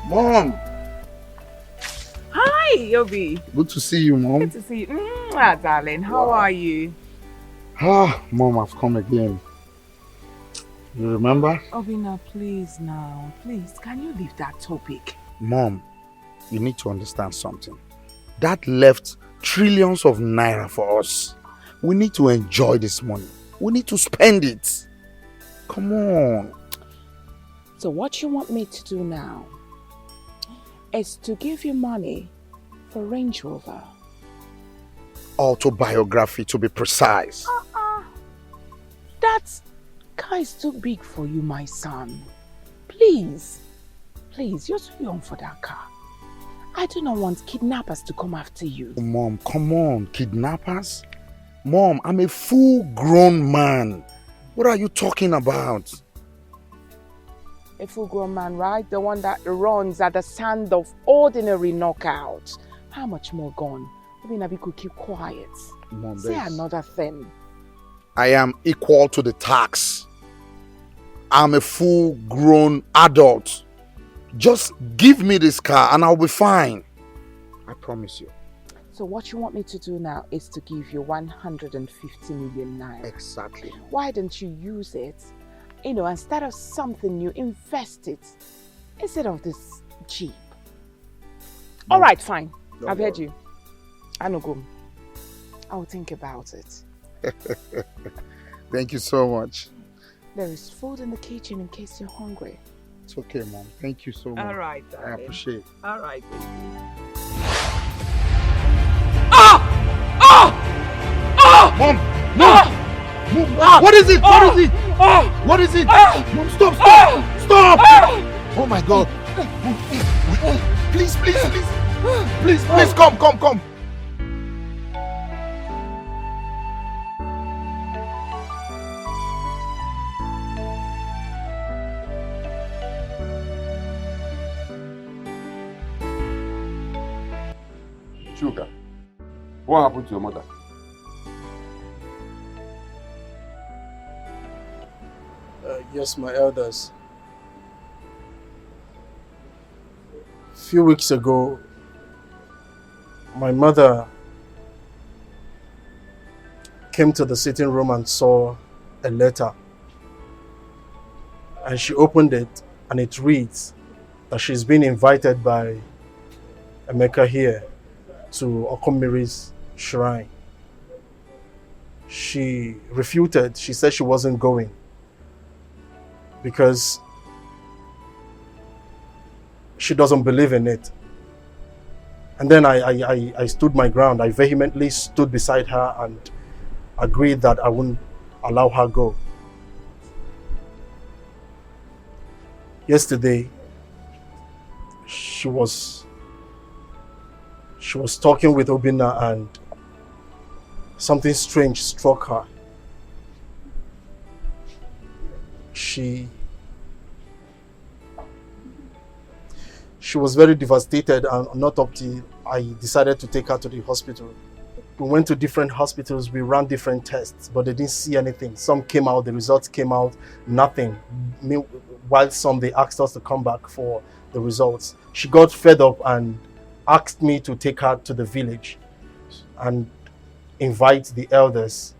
O: Mom!
A: Hi, Yobi.
O: Good to see you, Mom.
A: Good to see you. Darling, how are you?
O: Mom, I've come again. You remember?
A: Obina, please now. Please, can you leave that topic?
O: Mom, you need to understand something. That left trillions of naira for us. We need to enjoy this money. We need to spend it. Come on.
A: So what you want me to do now is to give you money for Range Rover.
O: Autobiography, to be precise.
A: That car is too big for you, my son. Please, you're too young for that car. I do not want kidnappers to come after you.
O: Mom, come on, kidnappers? Mom, I'm a full-grown man. What are you talking about?
A: A full-grown man, right? The one that runs at the sound of ordinary knockout. How much more gone? Obina, could keep quiet.
O: Mom,
A: say another thing.
O: I am equal to the tax. I'm a full-grown adult. Just give me this car and I'll be fine. I promise you.
A: So what you want me to do now is to give you 150 million naira.
O: Exactly.
A: Why don't you use it? Instead of something new, invest it. Instead of this Jeep. All right, fine. I've heard you. Anugum. I'll think about it.
O: Thank you so much.
A: There is food in the kitchen in case you're hungry.
O: It's okay, Mom. Thank you so much.
A: All right, darling.
O: I appreciate it.
A: All right.
O: Mom! Mom! What is it? What is it? What is it? Mom, stop! Stop! Oh my God! Please, come!
L: Chuka, what happened to your mother?
N: Yes, my elders. A few weeks ago, my mother came to the sitting room and saw a letter. And she opened it and it reads that she's been invited by Emeka here to Okomiri's shrine. She refuted. She said she wasn't going because she doesn't believe in it. And then I stood my ground. I vehemently stood beside her and agreed that I wouldn't allow her go. Yesterday, she was talking with Obina and something strange struck her. she was very devastated, and not up till I decided to take her to the hospital. We went to different hospitals, we ran different tests, but they didn't see anything. Some came out, the results came out, nothing. While some, they asked us to come back for the results. She got fed up and asked me to take her to the village and invite the elders.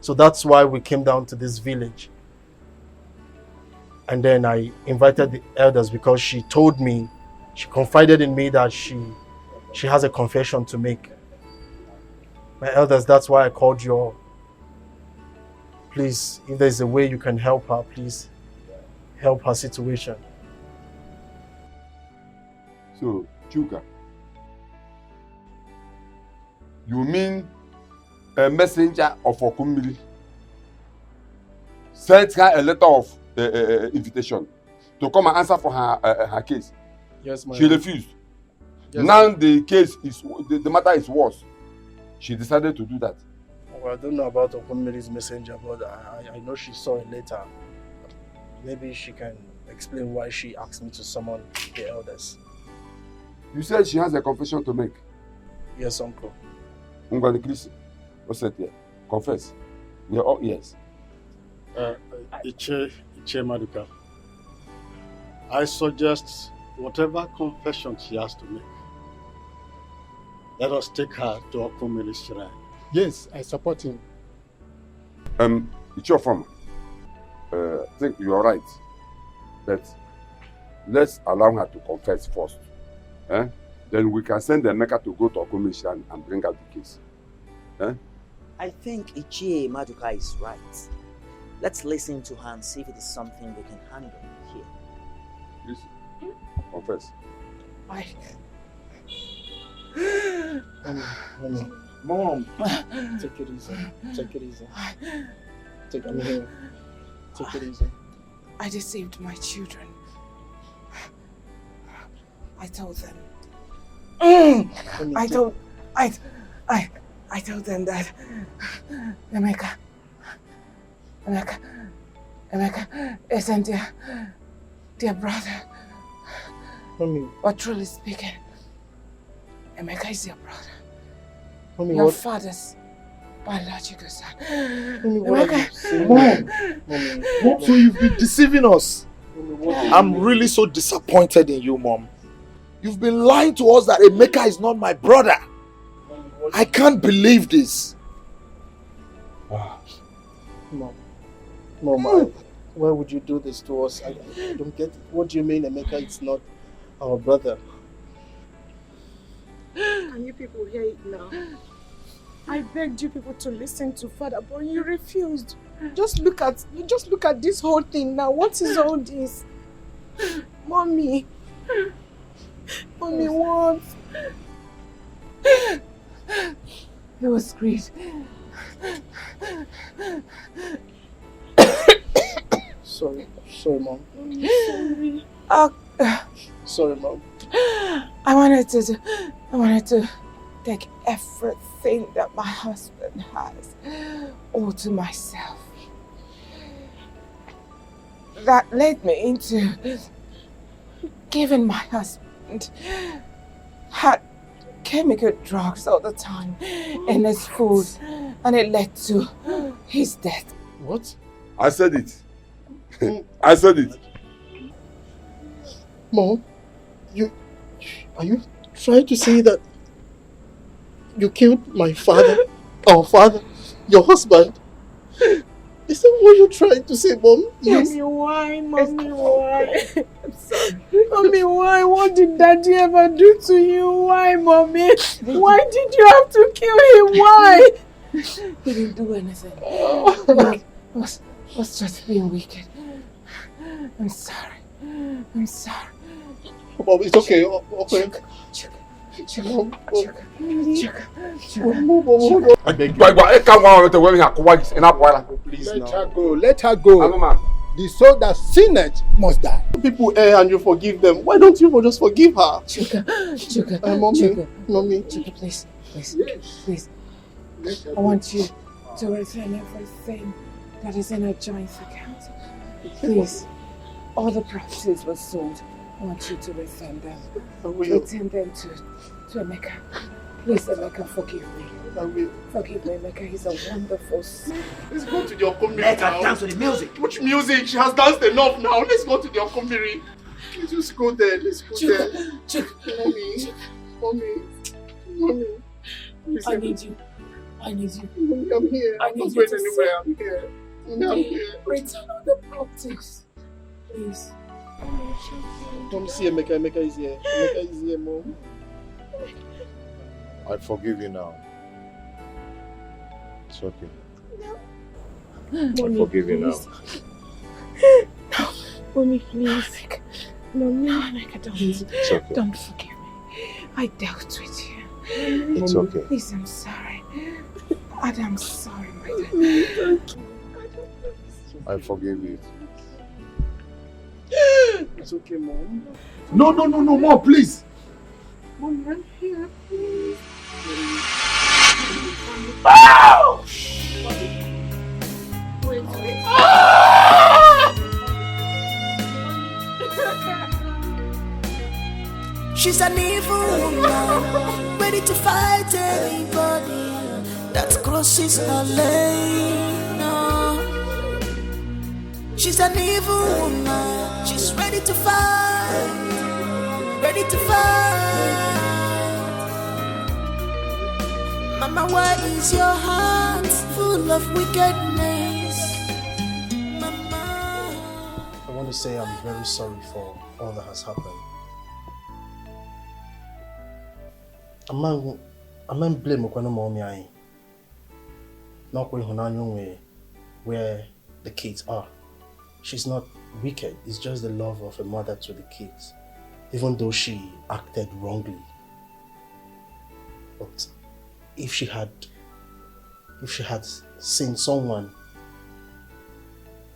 N: So that's why we came down to this village. And then I invited the elders because she told me, she confided in me that she has a confession to make. My elders, that's why I called you all. Please, if there's a way you can help her, please help her situation.
L: So, Chuka, you mean a messenger of Okumili sent her a letter of invitation to come and answer for her case?
N: Yes, my
L: She refused.
N: Yes,
L: now the case is, the matter is worse. She decided to do that.
N: Well, I don't know about Okumili's messenger, but I know she saw a letter. Maybe she can explain why she asked me to summon the elders.
L: You said she has a confession to make.
N: Yes, uncle.
L: Ungwani Chris, what's that here? Confess. We are all ears.
S: Iche Maduka, I suggest whatever confession she has to make, let us take her to Okumili's shrine.
T: Yes, I support him.
L: It's your form. I think you are right. But let's allow her to confess first. Then we can send the Mecca to go to Okumili's shrine and bring out the case.
J: I think Ichie Maduka is right. Let's listen to her and see if it is something we can handle here.
L: Listen. Confess.
N: Mom, take it easy. Take it easy. Take it easy.
A: I deceived my children. I told them. I told them that Emeka isn't their brother.
N: Mommy.
A: But truly speaking, Emeka is your brother.
N: Mommy,
A: your
N: what?
A: father's biological son.
N: Mommy, what are you saying?
O: Mom, so you've been deceiving us. I'm really so disappointed in you, Mom. You've been lying to us that Emeka is not my brother. I can't believe this.
N: Mom, why would you do this to us? I don't get it. What do you mean Emeka is not our brother?
B: Can you people hear it now? I begged you people to listen to Father, but you refused. Just look at this whole thing now. What is all this? Mommy, what?
A: It was great.
N: Sorry, Mom.
B: Sorry.
N: Sorry, Mom.
A: I wanted to take everything that my husband has all to myself. That led me into giving my husband had chemical drugs all the time in his food, and it led to his death.
N: What?
L: I said it. I said it.
N: Mom, are you trying to say that you killed my father, our father, your husband? Is that what you're trying to say, Mom?
B: Yes. Mommy, why? Mommy, why? I'm sorry. Mommy, why? What did Daddy ever do to you? Why, Mommy? Why did you have to kill him? Why?
A: He didn't do anything. He was just being wicked. I'm sorry.
N: Mom, it's okay. Okay.
P: Let her go. The soul that sinneth must die.
N: People err and you forgive them. Why don't you just forgive her?
A: Chuka,
N: Mommy,
A: please. I want you to return everything that is in a joint account. Please. All the properties were sold I want you to return them.
T: I will.
A: Return them to Emeka. Please, Emeka, forgive me.
T: I will.
A: Forgive me, Emeka. He's a wonderful son.
T: Let's go to the Okomiri
J: Let her
T: now.
J: dance to the music.
T: Which music? She has danced enough now. Let's go to the Okomiri. Let's just go there. Let's go there. Mommy. Please,
F: I need you.
T: Mommy, I'm here.
F: I
T: I'm
F: need
T: not
F: you
T: going
F: to
T: anywhere. I'm here. Mommy, I'm here.
F: Return all the properties. Please.
T: Mom, see Emeka. Emeka is here. Emeka is here, Mom.
M: I forgive you now. It's okay. I forgive you now.
A: No. Mommy, please. Mommy, Emeka, don't.
M: It's okay.
A: Don't forgive me. I dealt with you.
M: It's okay.
A: Please, I'm sorry. I'm sorry, my dear.
M: I forgive you.
T: It's okay, Mom.
M: No, Mom, please.
T: Mommy, I'm here, please.
R: Oh! She's an evil woman, ready to fight anybody that crosses her lane. No. She's an evil woman, she's ready to fight, ready to fight. Mama, why is your heart full of wickedness? Mama.
N: I want to say I'm very sorry for all that has happened. I'm blame Okwano mommy I. Not where the kids are. She's not wicked, it's just the love of a mother to the kids. Even though she acted wrongly. But if she had seen someone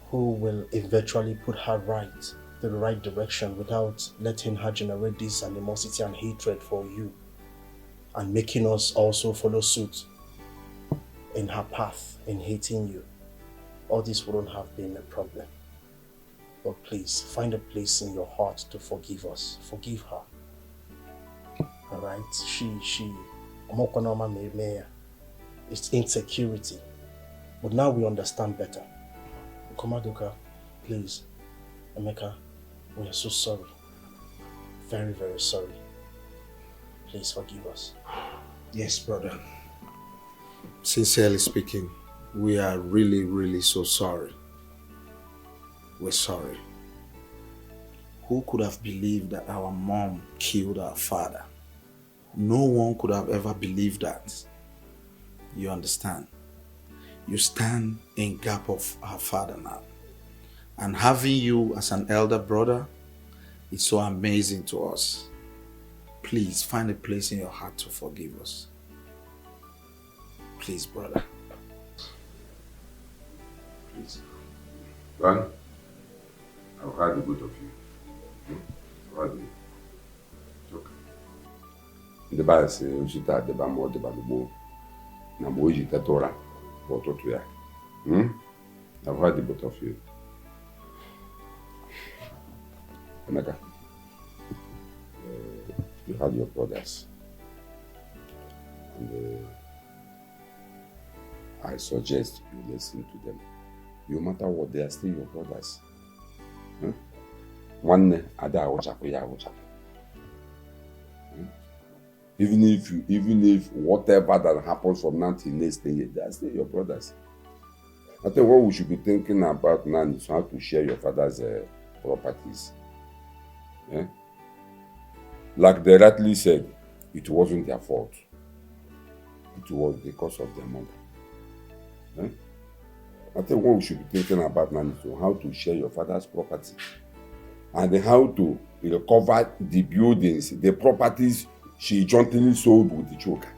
N: who will eventually put her right to the right direction without letting her generate this animosity and hatred for you and making us also follow suit in her path in hating you, all this wouldn't have been a problem. But please, find a place in your heart to forgive us. Forgive her. Alright? It's insecurity. But now we understand better. Komadoka, please, Emeka, we are so sorry. Very, very sorry. Please forgive us.
O: Yes, brother. Sincerely speaking, we are really, really so sorry. We're sorry. Who could have believed that our mom killed our father? No one could have ever believed that. You understand? You stand in gap of our father now. And having you as an elder brother is so amazing to us. Please find a place in your heart to forgive us. Please, brother.
L: Please. Son, I've heard the good of you. I've heard you. It's okay. The Bible says, "You should have the bamo the balubo." Na moji tatora, boto tuya. I've heard the both of you. Emeka, you had your brothers, and I suggest you listen to them. No matter what, they are still your brothers. One ada awochapo ya awochapo. Even if whatever that happens from now till next day, they are still your brothers. I think what we should be thinking about now is how to share your father's properties. Yeah? Like they rightly said, it wasn't their fault. It was because of their mother. Yeah? I think what we should be thinking about now is how to share your father's property and how to recover the buildings, the properties she jointly sold with the choker.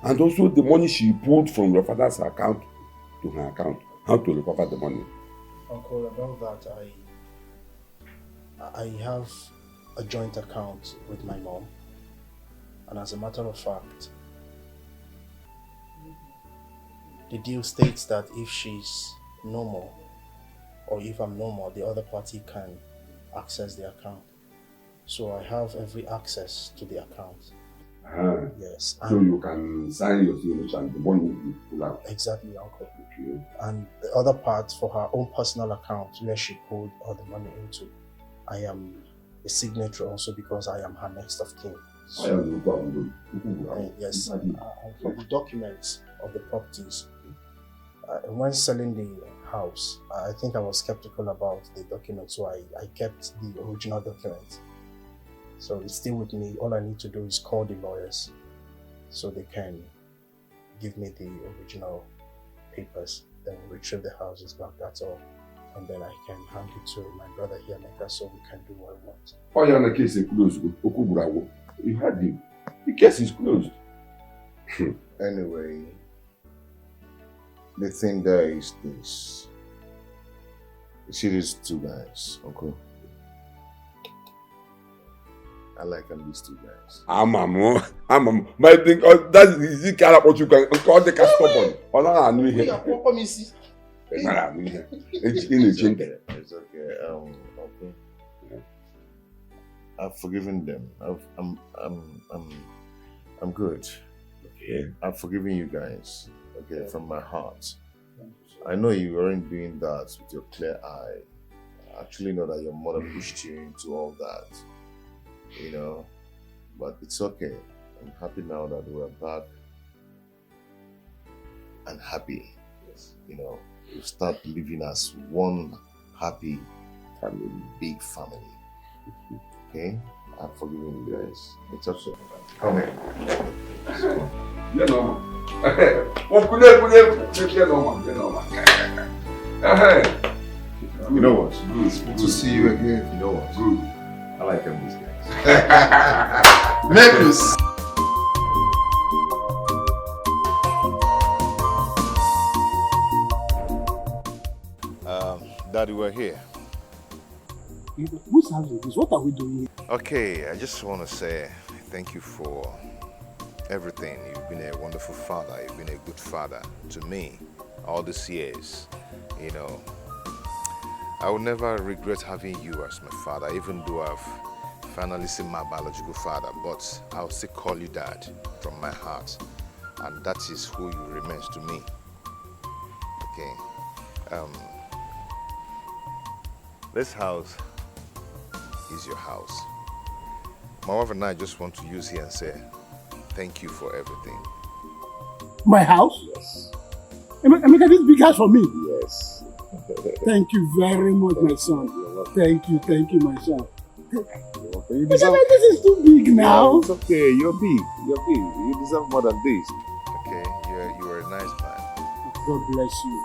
L: And also the money she pulled from your father's account to her account. How to recover the money.
N: Uncle, about that, I have a joint account with my mom. And as a matter of fact, the deal states that if she's normal, or if I'm normal, the other party can access the account. So I have every access to the account. Yes.
L: So you can sign your signature and the money will be pulled out.
N: Exactly, Uncle.
L: Okay.
N: And the other part for her own personal account where she pulled all the money into, I am a signatory also because I am her next of kin. So, yes, for the documents of the properties, when selling the house, I think I was skeptical about the documents, so I kept the original document. So it's still with me. All I need to do is call the lawyers so they can give me the original papers, then retrieve the houses back, that's all. And then I can hand it to my brother here, Mecca, so we can do what we want.
L: Oh, yeah, the case is closed. You heard him. The case is closed.
M: Anyway, the thing there is this. You see these two guys, Uncle? I like these two guys.
L: But I think that is the kind of what you can call the stubborn.
M: It's okay. Okay. I've forgiven them. I'm good. Okay. I've forgiven you guys. Okay, from my heart. I know you weren't doing that with your clear eye. I actually know that your mother pushed you into all that. You know, but it's okay. I'm happy now that we're back and happy. You know, we start living as one happy family, big family. Okay? I'm forgiving you guys. It's okay. Come here.
L: You know.
M: You know what? It's good to see you again. You know what? Good. I like these guys. Necklace. Daddy, we're here.
T: Whose house is this? What are we doing?
M: Okay, I just want to say thank you for everything. You've been a wonderful father. You've been a good father to me all these years. You know, I will never regret having you as my father, even though I've finally seen my biological father, but I'll still call you Dad from my heart. And that is who you remain to me. Okay. This house is your house. My wife and I just want to use here and say thank you for everything.
T: My house?
M: Yes.
T: Emeka, this big house for me?
M: Yes.
T: Thank you very much, my son. Thank you, my son.
M: You deserve...
T: This is too big now.
M: Yeah, it's okay, you're big. You deserve more than this. Okay, you are a nice man.
T: God bless you.